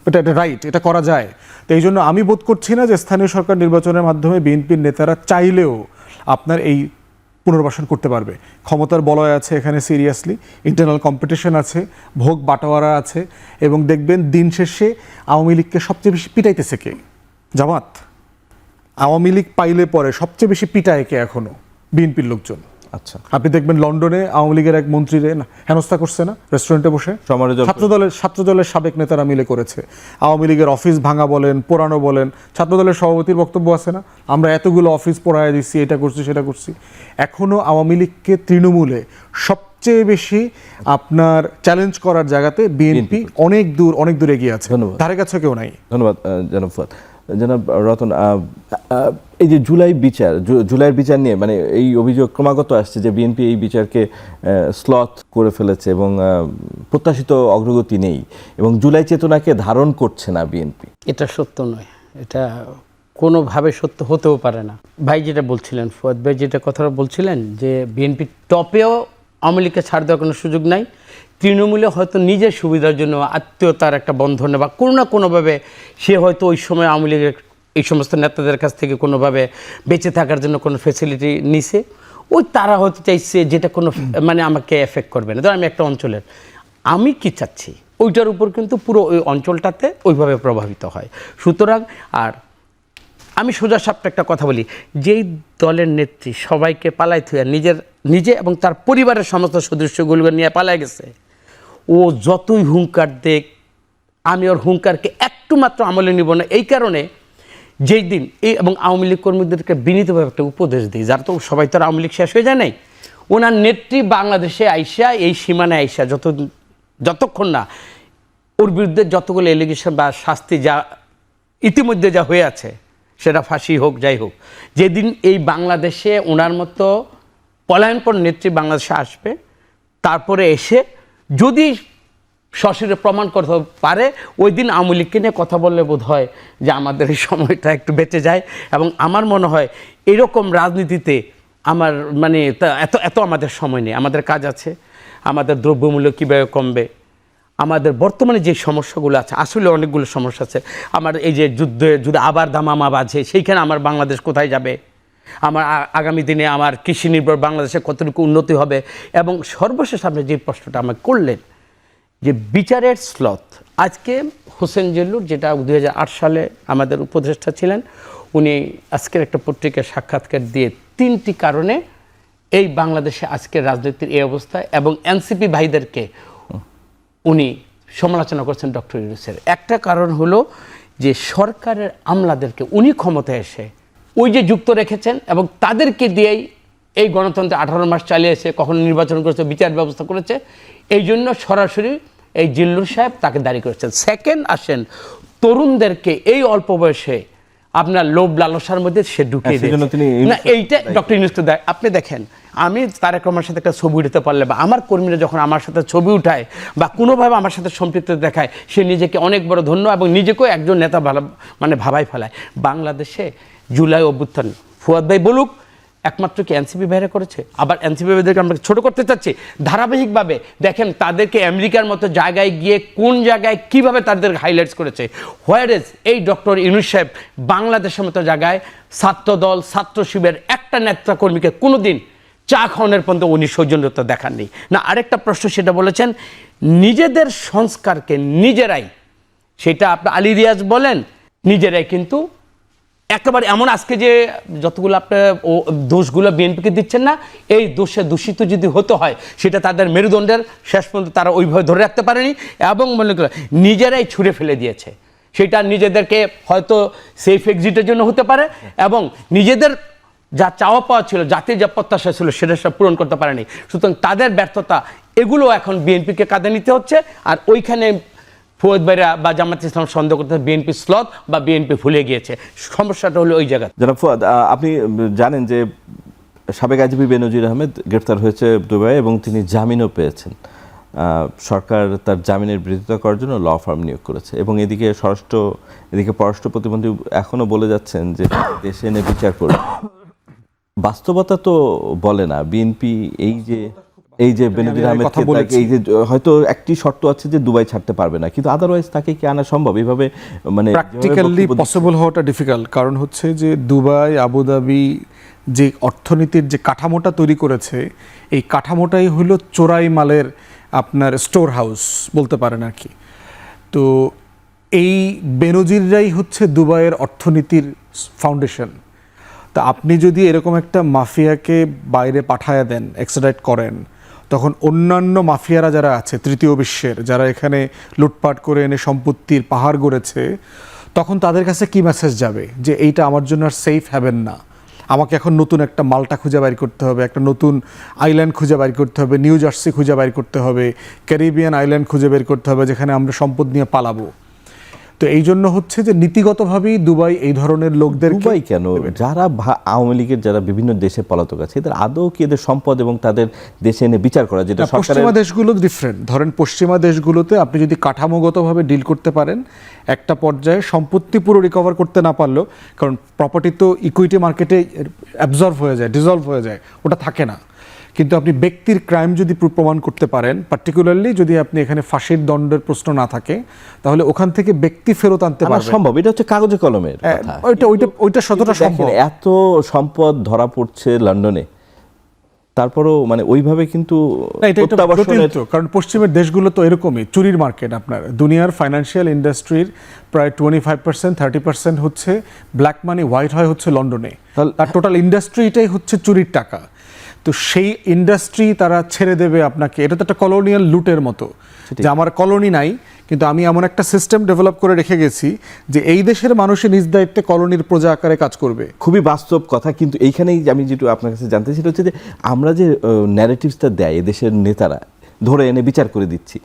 এটা রাইট, এটা করা যায়। তো এই জন্য আমি বোধ করছি না যে স্থানীয় সরকার নির্বাচনের মাধ্যমে বিএনপির নেতারা চাইলেও আপনার এই পুনর্বাসন করতে পারবে। ক্ষমতার বলয় আছে এখানে, সিরিয়াসলি ইন্টারনাল কম্পিটিশন আছে, ভোগ বাটোয়ারা আছে, এবং দেখবেন দিন শেষে আওয়ামী লীগকে সবচেয়ে বেশি পিটাইতেছে কে? জামাত। আওয়ামী লীগ পাইলে পরে সবচেয়ে বেশি পিটায় কে এখনো? বিএনপির লোকজন। আচ্ছা, আপনি দেখবেন লন্ডনে আওয়ামী লীগের এক মন্ত্রীরে হেনস্থা করছে না রেস্টুরেন্টে বসে? ছাত্রদলের সাবেক নেতারা মিলে করেছে। আওয়ামী লীগের অফিস ভাঙা বলেন, পোড়ানো বলেন, ছাত্রদলের সভাপতির বক্তব্য আছে না, আমরা এতগুলো অফিস পোড়ায় দিচ্ছি, এটা করছি সেটা করছি। এখনো আওয়ামী লীগকে তৃণমূলে সবচেয়ে বেশি আপনার চ্যালেঞ্জ করার জায়গাতে বিএনপি অনেক দূর এগিয়ে আছে। ধন্যবাদ। ধারে কাছে কেউ নাই। ধন্যবাদ জনাব ফুয়াদ। জনাব রতন, এই যে জুলাইয়ের বিচার নিয়ে মানে এই অভিযোগ ক্রমাগত আসছে যে বিএনপি এই বিচারকে স্লথ করে ফেলেছে এবং প্রত্যাশিত অগ্রগতি নেই, এবং জুলাই চেতনাকে ধারণ করছে না বিএনপি। এটা সত্য নয়, এটা কোনোভাবে সত্য হতেও পারে না। ভাই যেটা বলছিলেন, ফুয়াদ ভাই যেটা কথাটা বলছিলেন, যে বিএনপি টপেও আওয়ামী লীগকে ছাড় দেওয়ার কোনো সুযোগ নাই, তৃণমূলে হয়তো নিজের সুবিধার জন্য আত্মীয়তার একটা বন্ধনে বা কোনো না কোনোভাবে সে হয়তো ওই সময় আওয়ামী লীগের এই সমস্ত নেতাদের কাছ থেকে কোনোভাবে বেঁচে থাকার জন্য কোনো ফ্যাসিলিটি নিছে, ওই তারা হয়তো চাইছে যেটা কোনো মানে আমাকে এফেক্ট করবে না। ধর আমি একটা অঞ্চলের, আমি কি চাচ্ছি ওইটার উপর কিন্তু পুরো ওই অঞ্চলটাতে ওইভাবে প্রভাবিত হয়। সুতরাং আর আমি সোজা সাপটা একটা কথা বলি, যেই দলের নেত্রী সবাইকে পালাই থুয়া নিজে এবং তার পরিবারের সমস্ত সদস্যগুলোকে নিয়ে পালাই গেছে, ও যতই হুঙ্কার দেখ, আমি ওর হুঙ্কারকে একটু মাত্র আমলে নিব না। এই কারণে যেই দিন এবং আওয়ামী লীগ কর্মীদেরকে বিনীতভাবে একটা উপদেশ দিই, যার তো সবাই তো আওয়ামী লীগ শেষ হয়ে যায় নাই, ওনার নেত্রী বাংলাদেশে আইসা এই সীমানায় আইসা যতক্ষণ না ওর বিরুদ্ধে যতগুলো এলিগেশন বা শাস্তি যা ইতিমধ্যে যা হয়ে আছে, সেটা ফাঁসি হোক যাই হোক, যেদিন এই বাংলাদেশে ওনার মতো পলায়নপর নেত্রী বাংলাদেশে আসবে, তারপরে এসে যদি সশরীরে প্রমাণ করতে পারে, ওই দিন আওয়ামী লীগকে নিয়ে কথা বললে বোধ হয় যে আমাদের এই সময়টা একটু বেঁচে যায়। এবং আমার মনে হয় এরকম রাজনীতিতে আমার মানে এত আমাদের সময় নেই, আমাদের কাজ আছে, আমাদের দ্রব্যমূল্য কীভাবে কমবে, আমাদের বর্তমানে যে সমস্যাগুলো আছে, আসলে অনেকগুলো সমস্যা আছে। আমার এই যে যুদ্ধে আবার দামামা বাজে, সেইখানে আমার বাংলাদেশ কোথায় যাবে, আমার আগামী দিনে আমার কৃষি নির্ভর বাংলাদেশে কতটুকু উন্নতি হবে, এবং সর্বশেষ আপনি যে প্রশ্নটা আমাকে করলেন যে বিচারের স্লথ, আজকে হোসেন জিল্লুর যেটা 2008 সালে আমাদের উপদেষ্টা ছিলেন, উনি আজকের একটা পত্রিকায় সাক্ষাৎকার দিয়ে 3টি কারণে এই বাংলাদেশে আজকের রাজনীতির এই অবস্থা এবং এনসিপি ভাইদেরকে উনি সমালোচনা করছেন ডক্টর ইউনূসের। একটা কারণ হলো যে সরকারের আমলাদেরকে উনি ক্ষমতায় এসে ওই যে যুক্ত রেখেছেন এবং তাদেরকে দিয়েই এই গণতন্ত্র 18 মাস চালিয়েছে, কখনো নির্বাচন করেছে, বিচার ব্যবস্থা করেছে, এই জন্য সরাসরি এই জিল্লুর সাহেব তাকে দাঁড়ি করেছেন। সেকেন্ড আসেন, তরুণদেরকে এই অল্প বয়সে আপনার লোভ লালসার মধ্যে সে ঢুকিয়ে দিয়েছে। না, এইটা ডক্টর ইউনূসকে দেয়। আপনি দেখেন, আমি তারেক রহমানের সাথে একটা ছবি উঠাতে পারলে বা আমার কর্মীরা যখন আমার সাথে ছবি উঠায় বা কোনোভাবে আমার সাথে সম্পৃক্ত দেখায়, সে নিজেকে অনেক বড় ধন্য এবং নিজেকেও একজন নেতা মানে ভাবাই ফেলায়। বাংলাদেশে জুলাই অভ্যুত্থান ফুয়াদ ভাই বলুক, একমাত্র কি এনসিপি বাইরে করেছে? আবার এনসিপি ভাইদেরকে আমরা ছোট করতে চাচ্ছি, ধারাবাহিকভাবে দেখেন তাদেরকে আমেরিকার মতো জায়গায় গিয়ে কোন জায়গায় কিভাবে তাদের হাইলাইটস করেছে। হোয়ারেজ এই ডক্টর ইউনূস সাহেব বাংলাদেশের মতো জায়গায় ছাত্রদল, ছাত্র শিবিরের একটা নেতা কর্মীকে কোনোদিন চা খাওয়ানোর পর্যন্ত উনি সৌজন্যতা দেখাননি। না, আরেকটা প্রশ্ন সেটা বলেছেন, নিজেদের সংস্কারকে নিজেরাই, সেটা আপনার আলী রিয়াজ বলেন, নিজেরাই কিন্তু একেবারে এমন আজকে যে যতগুলো আপনার দোষগুলো বিএনপিকে দিচ্ছেন না, এই দোষে দূষিত যদি হতে হয় সেটা তাদের মেরুদণ্ডের শেষ পর্যন্ত তারা ওইভাবে ধরে রাখতে পারেনি এবং মনে করে নিজেরাই ছুঁড়ে ফেলে দিয়েছে। সেটা নিজেদেরকে হয়তো সেফ এক্সিটের জন্য হতে পারে এবং নিজেদের যা চাওয়া পাওয়া ছিল, জাতির যা প্রত্যাশা ছিল সেটা সব পূরণ করতে পারেনি। সুতরাং তাদের ব্যর্থতা, এগুলো এখন বিএনপিকে কাঁধে নিতে হচ্ছে। আর ওইখানে ফুয়াদ ভাইরা বা জামাত ইসলাম সন্দেহ করতে বিএনপি স্লথ বা বিএনপি ভুলে গিয়েছে। সমস্যাটা হলো ওই জায়গা। জনাব ফুয়াদ, আপনি জানেন যে সাবেক আইজিপি বেনজির আহমেদ গ্রেফতার হয়েছে দুবাই এবং তিনি জামিনও পেয়েছেন। সরকার তার জামিনের বিরোধিতা করার জন্য ল ফার্ম নিয়োগ করেছে এবং এদিকে পররাষ্ট্র প্রতিমন্ত্রী এখনও বলে যাচ্ছেন যে দেশে এনে বিচার করবে। বাস্তবতা তো বলে না বিএনপি এই যে বেনজির আহমেদকে, এই যে হয়তো একটি শর্ত আছে যে দুবাই ছাড়তে পারবে না, কিন্তু আদারওয়াইজ তাকে কি আনা সম্ভব এইভাবে? মানে প্র্যাকটিক্যালি পসিবল হওয়াটা ডিফিকাল্ট, কারণ হচ্ছে যে দুবাই, আবুধাবি যে অর্থনীতির যে কাঠামোটা তৈরি করেছে, এই কাঠামোটাই হলো চোরাই মালের আপনার স্টোর হাউস বলতে পারেন আর কি। তো এই বেনজিররাই হচ্ছে দুবাইয়ের অর্থনীতির ফাউন্ডেশন। তা আপনি যদি এরকম একটা মাফিয়াকে বাইরে পাঠায়া দেন, এক্সট্রাডিট করেন, তখন অন্যান্য মাফিয়ারা যারা আছে তৃতীয় বিশ্বের, যারা এখানে লুটপাট করে এনে সম্পত্তির পাহাড় গড়েছে, তখন তাদের কাছে কি মেসেজ যাবে যে এইটা আমার জন্য আর সেফ হ্যাভেন না, আমাকে এখন নতুন একটা মাল্টা খুঁজে বাইর করতে হবে, একটা নতুন আইল্যান্ড খুঁজে বাইর করতে হবে, নিউ জার্সি খুঁজে বাইর করতে হবে, ক্যারিবিয়ান আইল্যান্ড খুঁজে বের করতে হবে যেখানে আমরা সম্পদ নিয়ে পালাবো। তো এই জন্য হচ্ছে যে নীতিগতভাবেই দুবাই এই ধরনের লোকদের, দুবাই কেন, যারা আওয়ামী লীগের যারা বিভিন্ন দেশে পলাতক আছে, এদের আদৌ কি এদের সম্পদ এবং তাদের দেশে এনে বিচার করা, যেটা পশ্চিমা দেশগুলো ডিফারেন্ট। ধরেন পশ্চিমা দেশগুলোতে আপনি যদি কাঠামোগতভাবে ডিল করতে পারেন, একটা পর্যায়ে সম্পত্তি পুরো রিকভার করতে না পারলেও, কারণ প্রপার্টি তো ইকুইটি মার্কেটে অ্যাবজর্ব হয়ে যায়, ডিজলভ হয়ে যায়, ওটা থাকে না। কিন্তু আপনি ব্যক্তির ক্রাইম যদি প্রমাণ করতে পারেন, পার্টিকুলারলি যদি আপনি এখানে ফাঁসির দণ্ডের প্রশ্ন না থাকে, তাহলে ওখান থেকে ব্যক্তি ফেরত আনতে পারবেন। সম্ভব, এটা হচ্ছে কাগজে কলমের কথা। ওইটা শতটা সম্ভব। এত সম্পদ ধরা পড়ছে লন্ডনে, তারপরও মানে ওইভাবে কিন্তু কারণ পশ্চিমের দেশগুলো তো এরকমই চুরির মার্কেট। আপনার দুনিয়ার ফাইন্যান্সিয়াল ইন্ডাস্ট্রির প্রায় 25%, 30% হচ্ছে ব্ল্যাক মানি, হোয়াইট হয় হচ্ছে লন্ডনে। তার টোটাল ইন্ডাস্ট্রিটাই হচ্ছে চুরির টাকা। তো সেই ইন্ডাস্ট্রি তারা ছেড়ে দেবে আপনাকে। এটা তো একটা কলোনিয়াল লুটের মতো, যে আমার কলোনি নাই কিন্তু আমি এমন একটা সিস্টেম ডেভেলপ করে রেখে গেছি যে এই দেশের মানুষের নিজ দায়িত্বে কলোনির প্রজা আকারে কাজ করবে। খুবই বাস্তব কথা। কিন্তু এইখানেই আমি যেটা আপনার কাছে জানতে চাই হচ্ছে যে আমরা যে ন্যারেটিভসটা দেয় এদেশের নেতারা, ধরে এনে বিচার করে দিচ্ছি,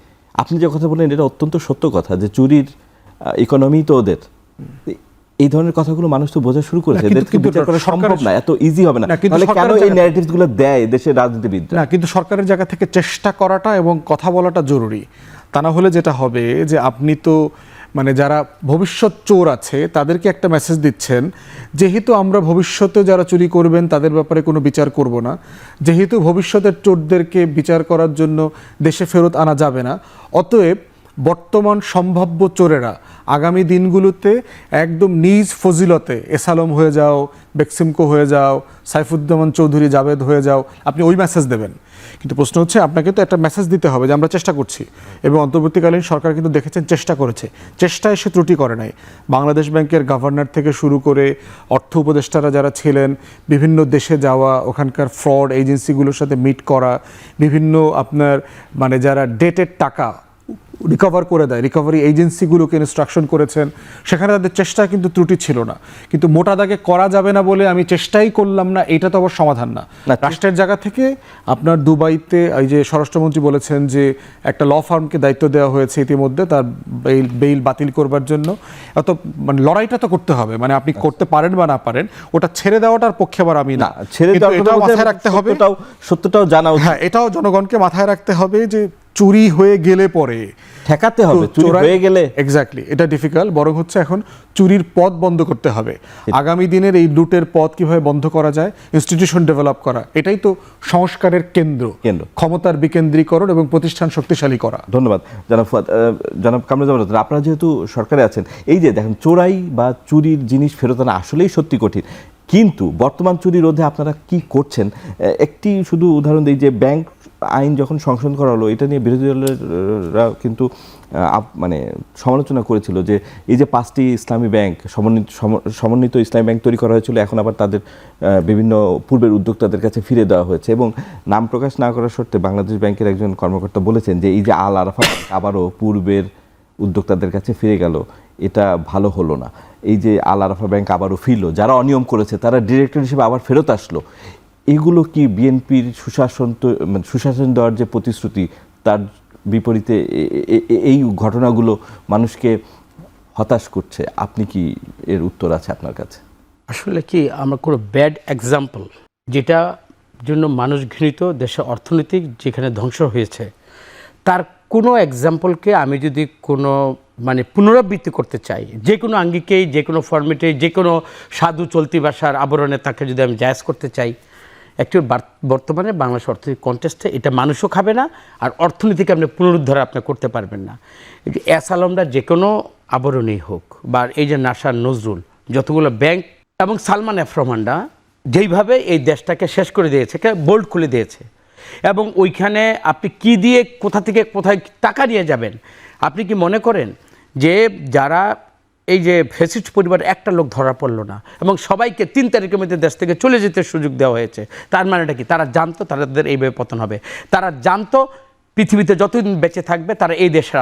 আপনি যে কথা বললেন এটা অত্যন্ত সত্য কথা, যে চুরির ইকোনমি তো ওদের। এই ধরনের কথাগুলো মানুষ তো বোঝা শুরু করেছে, বিচার করা সম্ভব না, এত ইজি হবে না। তাহলে কেন এই ন্যারেটিভসগুলো দেয় দেশের রাজনীতিবিদরা? না, কিন্তু সরকারের জায়গা থেকে চেষ্টা করাটা এবং কথা বলাটা জরুরি। তা না হলে যেটা হবে যে আপনি তো মানে যারা ভবিষ্যৎ চোর আছে তাদেরকে একটা মেসেজ দিচ্ছেন, যেহেতু আমরা ভবিষ্যতে যারা চুরি করবেন তাদের ব্যাপারে কোনো বিচার করব না, যেহেতু ভবিষ্যতের চোরদেরকে বিচার করার জন্য দেশে ফেরত আনা যাবে না, অতএব বর্তমান সম্ভাব্য চোরেরা আগামী দিনগুলোতে একদম নিজ ফজিলতে এসালম হয়ে যাও, বেক্সিমকো হয়ে যাও, সাইফুদ্দৌমান চৌধুরী জাভেদ হয়ে যাও, আপনি ওই মেসেজ দেবেন। কিন্তু প্রশ্ন হচ্ছে আপনাকে তো একটা মেসেজ দিতে হবে যে আমরা চেষ্টা করছি, এবং অন্তর্বর্তীকালীন সরকার কিন্তু দেখেছেন চেষ্টা করেছে, চেষ্টায় সে ত্রুটি করে নাই। বাংলাদেশ ব্যাংকের গভর্নর থেকে শুরু করে অর্থ উপদেষ্টারা যারা ছিলেন, বিভিন্ন দেশে যাওয়া, ওখানকার ফ্রড এজেন্সিগুলোর সাথে মিট করা, বিভিন্ন আপনার মানে যারা ডেটের টাকা রিকভার করে দেয়, রিকভারি এজেন্সিগুলোকে ইনস্ট্রাকশন করেছেন, সেখানে তাদের চেষ্টা কিন্তু ত্রুটি ছিল না। কিন্তু মোটা দাগে করা যাবে না বলে আমি চেষ্টাই করলাম না, এটা তো আবার সমাধান না। রাষ্ট্রের জায়গা থেকে আপনার দুবাইতে এই যে স্বরাষ্ট্রমন্ত্রী বলেছেন যে একটা ল ফার্মকে দায়িত্ব দেওয়া হয়েছে ইতিমধ্যে তার বেইল বাতিল করবার জন্য। এত মানে লড়াইটা তো করতে হবে, মানে আপনি করতে পারেন বা না পারেন, ওটা ছেড়ে দেওয়াটার পক্ষে আবার আমি না। ছেড়ে কিন্তু দেওয়ার এটাও কথা মাথায় রাখতে হবে, সত্যটাও জানা উচিত। হ্যাঁ, এটাও জনগণকে মাথায় রাখতে হবে যে চুরি হয়ে গেলে পরে ঠেকাতে হবে, চুরি হয়ে গেলে এক্স্যাক্টলি এটা ডিফিকাল্ট, বরং হচ্ছে এখন চুরির পথ বন্ধ করতে হবে। আগামী দিনের এই লুটের পথ কিভাবে বন্ধ করা যায়, ইনস্টিটিউশন ডেভেলপ করা, এটাই তো সংস্কারের কেন্দ্র, ক্ষমতার বিকেন্দ্রীকরণ এবং প্রতিষ্ঠান শক্তিশালী করা। ধন্যবাদ জনাব ফুয়াদ। জনাব কামরুজ্জামান রতন, আপনারা যেহেতু সরকারে আছেন, এই যে দেখেন চোরাই বা চুরির জিনিস ফেরত আনা আসলেই সত্যি কঠিন, কিন্তু বর্তমান চুরি রোধে আপনারা কি করছেন? একটি শুধু উদাহরণ দিই যে ব্যাংক আইন যখন সংশোধন করা হলো, এটা নিয়ে বিরোধী দলেরা কিন্তু মানে সমালোচনা করেছিল যে এই যে 5টি ইসলামী ব্যাংক সমন্বিত ইসলামী ব্যাংক তৈরি করা হয়েছিল, এখন আবার তাদের বিভিন্ন পূর্বের উদ্যোক্তাদের কাছে ফিরে দেওয়া হয়েছে। এবং নাম প্রকাশ না করার শর্তে বাংলাদেশ ব্যাংকের একজন কর্মকর্তা বলেছেন যে এই যে আল আরাফা আবারও পূর্বের উদ্যোক্তাদের কাছে ফিরে গেল, এটা ভালো হলো না। এই যে আল আরাফা ব্যাংক আবারও ফিরলো, যারা অনিয়ম করেছে তারা ডিরেক্টর হিসেবে আবার ফেরত আসলো, এগুলো কি বিএনপির সুশাসন দেওয়ার যে প্রতিশ্রুতি, তার বিপরীতে এই ঘটনাগুলো মানুষকে হতাশ করছে? আপনি কি এর উত্তর আছে আপনার কাছে? আসলে কি আমরা কোনো ব্যাড এক্সাম্পল যেটা জন্য মানুষ ঘৃণিত, দেশের অর্থনৈতিক যেখানে ধ্বংস হয়েছে, তার কোনো এক্সাম্পলকে আমি যদি কোনো মানে পুনরাবৃত্তি করতে চাই, যে কোনো আঙ্গিকেই, যে কোনো ফর্মেটে, যে কোনো সাধু চলতি ভাষার আবরণে তাকে যদি আমি জায়েজ করতে চাই, অ্যাকচুয়ালি বর্তমানে বাংলাদেশ অর্থনৈতিক কন্টেস্টে এটা মানুষও খাবে না, আর অর্থনীতিকে আপনি পুনরুদ্ধার আপনি করতে পারবেন না। এস আলমরা যে কোনো আবরণেই হোক, বা এই যে নাসার নজরুল, যতগুলো ব্যাংক এবং সালমান এফ রহমানরা যেইভাবে এই দেশটাকে শেষ করে দিয়েছে, বোল্ড খুলে দিয়েছে, এবং ওইখানে আপনি কি দিয়ে কোথা থেকে কোথায় টাকা নিয়ে যাবেন? আপনি কি মনে করেন যে যারা এই যে ফ্যাসিস্ট পরিবার একটা লোক ধরা পড়লো না এবং সবাইকে 3 তারিখের মধ্যে দেশ থেকে চলে যেতে সুযোগ দেওয়া হয়েছে, তার মানেটা কি? তারা জানতো তাদের এইভাবে পতন হবে, তারা জানতো পৃথিবীতে যতদিন বেঁচে থাকবে তারা এই দেশে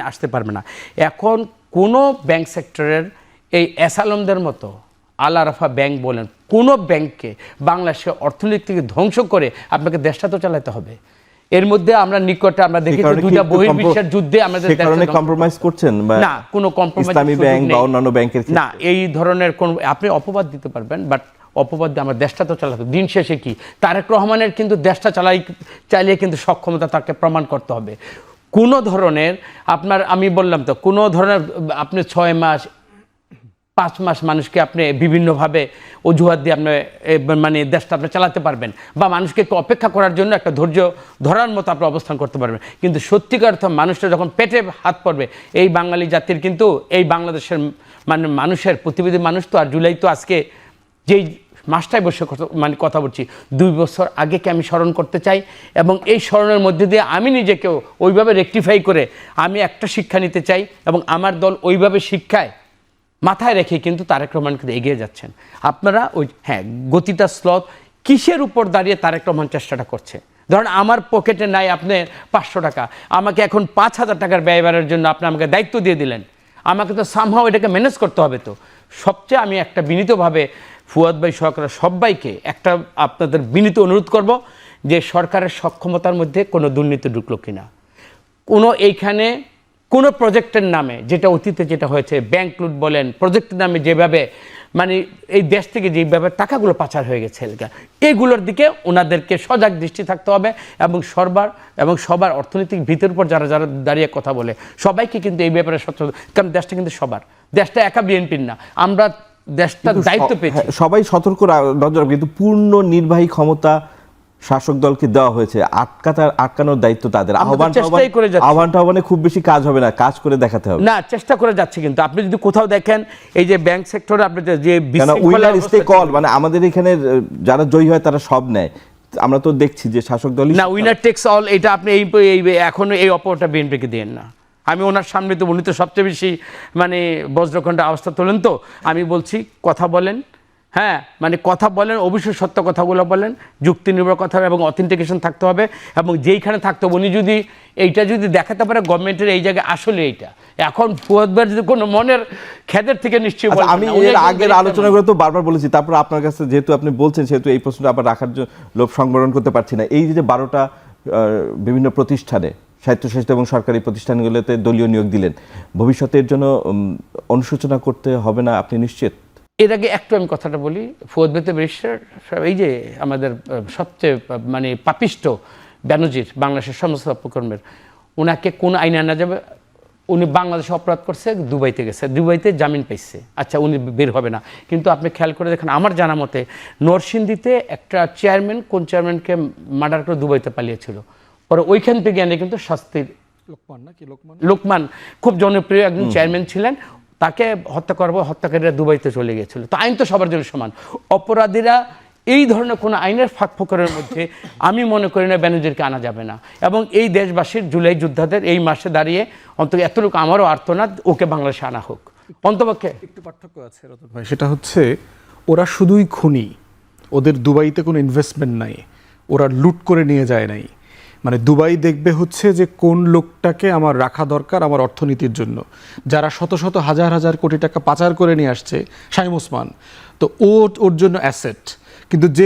আসতে পারবে না। এখন কোনো ব্যাংক সেক্টরের এই এস আলমদের মতো, আল আরাফা ব্যাংক বলেন, কোনো ব্যাংককে বাংলাদেশের অর্থনীতিকে ধ্বংস করে আপনাকে দেশটা তো চালাতে হবে। এর মধ্যে আমরা নিকটে আমরা দেখেছি দুইটা বহির্বিশ্বের যুদ্ধে আমাদের কম্প্রোমাইজ করছেন না, কোনো কম্প্রোমাইজ ইসলামী ব্যাংক বা অন্যান্য ব্যাংকের না, এই ধরনের কোন আপনি অপবাদ দিতে পারবেন, বাট অপবাদ দিয়ে আমার দেশটা তো চালাতে, দিন শেষে কি তারেক রহমানের কিন্তু দেশটা চালিয়ে কিন্তু সক্ষমতা তাকে প্রমাণ করতে হবে। কোনো ধরনের আপনার, আমি বললাম তো, কোনো ধরনের আপনি 6 মাস 5 মাস মানুষকে আপনি বিভিন্নভাবে অজুহাত দিয়ে আপনি মানে দেশটা আপনি চালাতে পারবেন, বা মানুষকে একটু অপেক্ষা করার জন্য একটা ধৈর্য ধরার মতো আপনি অবস্থান করতে পারবেন। কিন্তু সত্যিকার অর্থ মানুষটা যখন পেটে হাত পড়বে, এই বাঙালি জাতির কিন্তু, এই বাংলাদেশের মানে মানুষের প্রতিবেদী মানুষ তো, আর জুলাই তো আজকে যেই মাসটায় বসে মানে কথা বলছি, 2 বছর আগেকে আমি স্মরণ করতে চাই, এবং এই স্মরণের মধ্যে দিয়ে আমি নিজেকেও ওইভাবে রেকটিফাই করে আমি একটা শিক্ষা নিতে চাই, এবং আমার দল ওইভাবে শিক্ষায় মাথায় রেখে কিন্তু তারেক রহমান কিন্তু এগিয়ে যাচ্ছেন। আপনারা ওই গতিটা স্লথ কিসের উপর দাঁড়িয়ে তারেক রহমান চেষ্টাটা করছে? ধরেন আমার পকেটে নাই আপনার 500 টাকা, আমাকে এখন 5000 টাকার ব্যয়ভারের জন্য আপনি আমাকে দায়িত্ব দিয়ে দিলেন, আমাকে তো সামহাও এটাকে ম্যানেজ করতে হবে। তো সবচেয়ে আমি একটা বিনীতভাবে ফুয়াদ ভাই সরকার সবাইকে একটা আপনাদের বিনীত অনুরোধ করব যে সরকারের সক্ষমতার মধ্যে কোনো দুর্নীতি ঢুকলো কিনা, কোনো এইখানে কোনো প্রজেক্টের নামে, যেটা অতীতে যেটা হয়েছে, ব্যাংক লুট বলেন, প্রজেক্টের নামে যেভাবে মানে এই দেশ থেকে যেভাবে টাকাগুলো পাচার হয়ে গেছে, এইগুলোর দিকে ওনাদেরকে সজাগ দৃষ্টি থাকতে হবে, এবং সবার অর্থনৈতিক ভিতের উপর যারা যারা দাঁড়িয়ে কথা বলে সবাইকে কিন্তু এই ব্যাপারে সচেতন, কারণ দেশটা কিন্তু সবার, দেশটা একা বিএনপির না, আমরা দেশটার দায়িত্ব পেয়েছি, সবাই সতর্ক নজর, কিন্তু পূর্ণ নির্বাহী ক্ষমতা শাসক দলকে দেওয়া হয়েছে, আটকানোর দায়িত্ব তাদের। আহ্বানে খুব বেশি কাজ হবে না, কাজ করে দেখাতে হবে না, চেষ্টা করে যাচ্ছে। কিন্তু আপনি যদি কোথাও দেখেন এই যে ব্যাংক সেক্টরে আপনি যে মানে আমাদের এখানে যারা জয়ী হয় তারা সব নেয়, আমরা তো দেখছি যে শাসক দলই না, উইনার টেক্স অল, এটা আপনি এখন এই অপরটা বিএনপিকে দেন না। আমি ওনার সামনে তো, উনি তো সবচেয়ে বেশি মানে বজ্রকণ্ঠ অবস্থা তোলেন, তো আমি বলছি কথা বলেন, হ্যাঁ, মানে কথা বলেন, অবশ্যই সত্য কথাগুলো বলেন, যুক্তি নির্ভর কথা এবং অথেন্টিকেশন থাকতে হবে, এবং যেইখানে থাকতে হবে উনি যদি এইটা যদি দেখাতে পারে গভর্নমেন্টের এই জায়গায় আসলে এইটা, এখন ফুয়াদ ভাইয়ের যদি কোনো মনের খেদের থেকে নিশ্চয়ই আচ্ছা, বলবেন আমি না, উনি এর একজন আগের বেরিস্টার আলোচনা করে তো বারবার বলেছি, তারপর আপনার কাছে যেহেতু আপনি বলছেন সেহেতু এই প্রশ্নটা আবার রাখার জন্য লোভ সংবরণ করতে পারছি না। এই যে 12টা বিভিন্ন প্রতিষ্ঠানে, স্বায়ত্তশাসিত এবং সরকারি প্রতিষ্ঠানগুলোতে দলীয় নিয়োগ দিলেন, ভবিষ্যতের জন্য অনুশোচনা করতে হবে না আপনি নিশ্চিত? এর আগে একটু আমি কথাটা বলি, ফুয়াদ ভাই তো ব্যারিস্টার, এই যে আমাদের সবচেয়ে মানে পাপিষ্ট ব্যানার্জির বাংলাদেশের সমস্ত অপকর্মের, ওনাকে কোন আইনে আনা যাবে? উনি বাংলাদেশে অপরাধ করছে, দুবাইতে গেছে, দুবাইতে জামিন পাইছে, আচ্ছা উনি বের হবে না। কিন্তু আপনি খেয়াল করে দেখেন, আমার জানা মতে নরসিংদীতে একটা চেয়ারম্যান, কোন চেয়ারম্যানকে মার্ডার করে দুবাইতে পালিয়েছিল, পরে ওইখান থেকে এনে কিন্তু শাস্তির, লোকমান খুব জনপ্রিয় একজন চেয়ারম্যান ছিলেন, তাকে হত্যা করবো, হত্যাকারীরা দুবাইতে চলে গিয়েছিল। তো আইন তো সবার জন্য সমান, অপরাধীরা এই ধরনের কোনো আইনের ফাঁক ফোকরের মধ্যে আমি মনে করি না ব্যানার্জিকে আনা যাবে না। এবং এই দেশবাসীর জুলাই যোদ্ধাদের এই মাসে দাঁড়িয়ে অন্তত এতটুকু আমারও আর্তনাদ, ওকে বাংলাদেশে আনা হোক অন্তপক্ষে। একটু পার্থক্য আছে রতন ভাই, সেটা হচ্ছে ওরা শুধুই খুনি, ওদের দুবাইতে কোনো ইনভেস্টমেন্ট নাই, ওরা লুট করে নিয়ে যায় নাই। মানে দুবাই দেখবে হচ্ছে যে কোন লোকটাকে আমার রাখা দরকার আমার অর্থনীতির জন্য, যারা শত শত হাজার হাজার কোটি টাকা পাচার করে নিয়ে আসছে, শামীম ওসমান, তো ওর জন্য অ্যাসেট। কিন্তু যে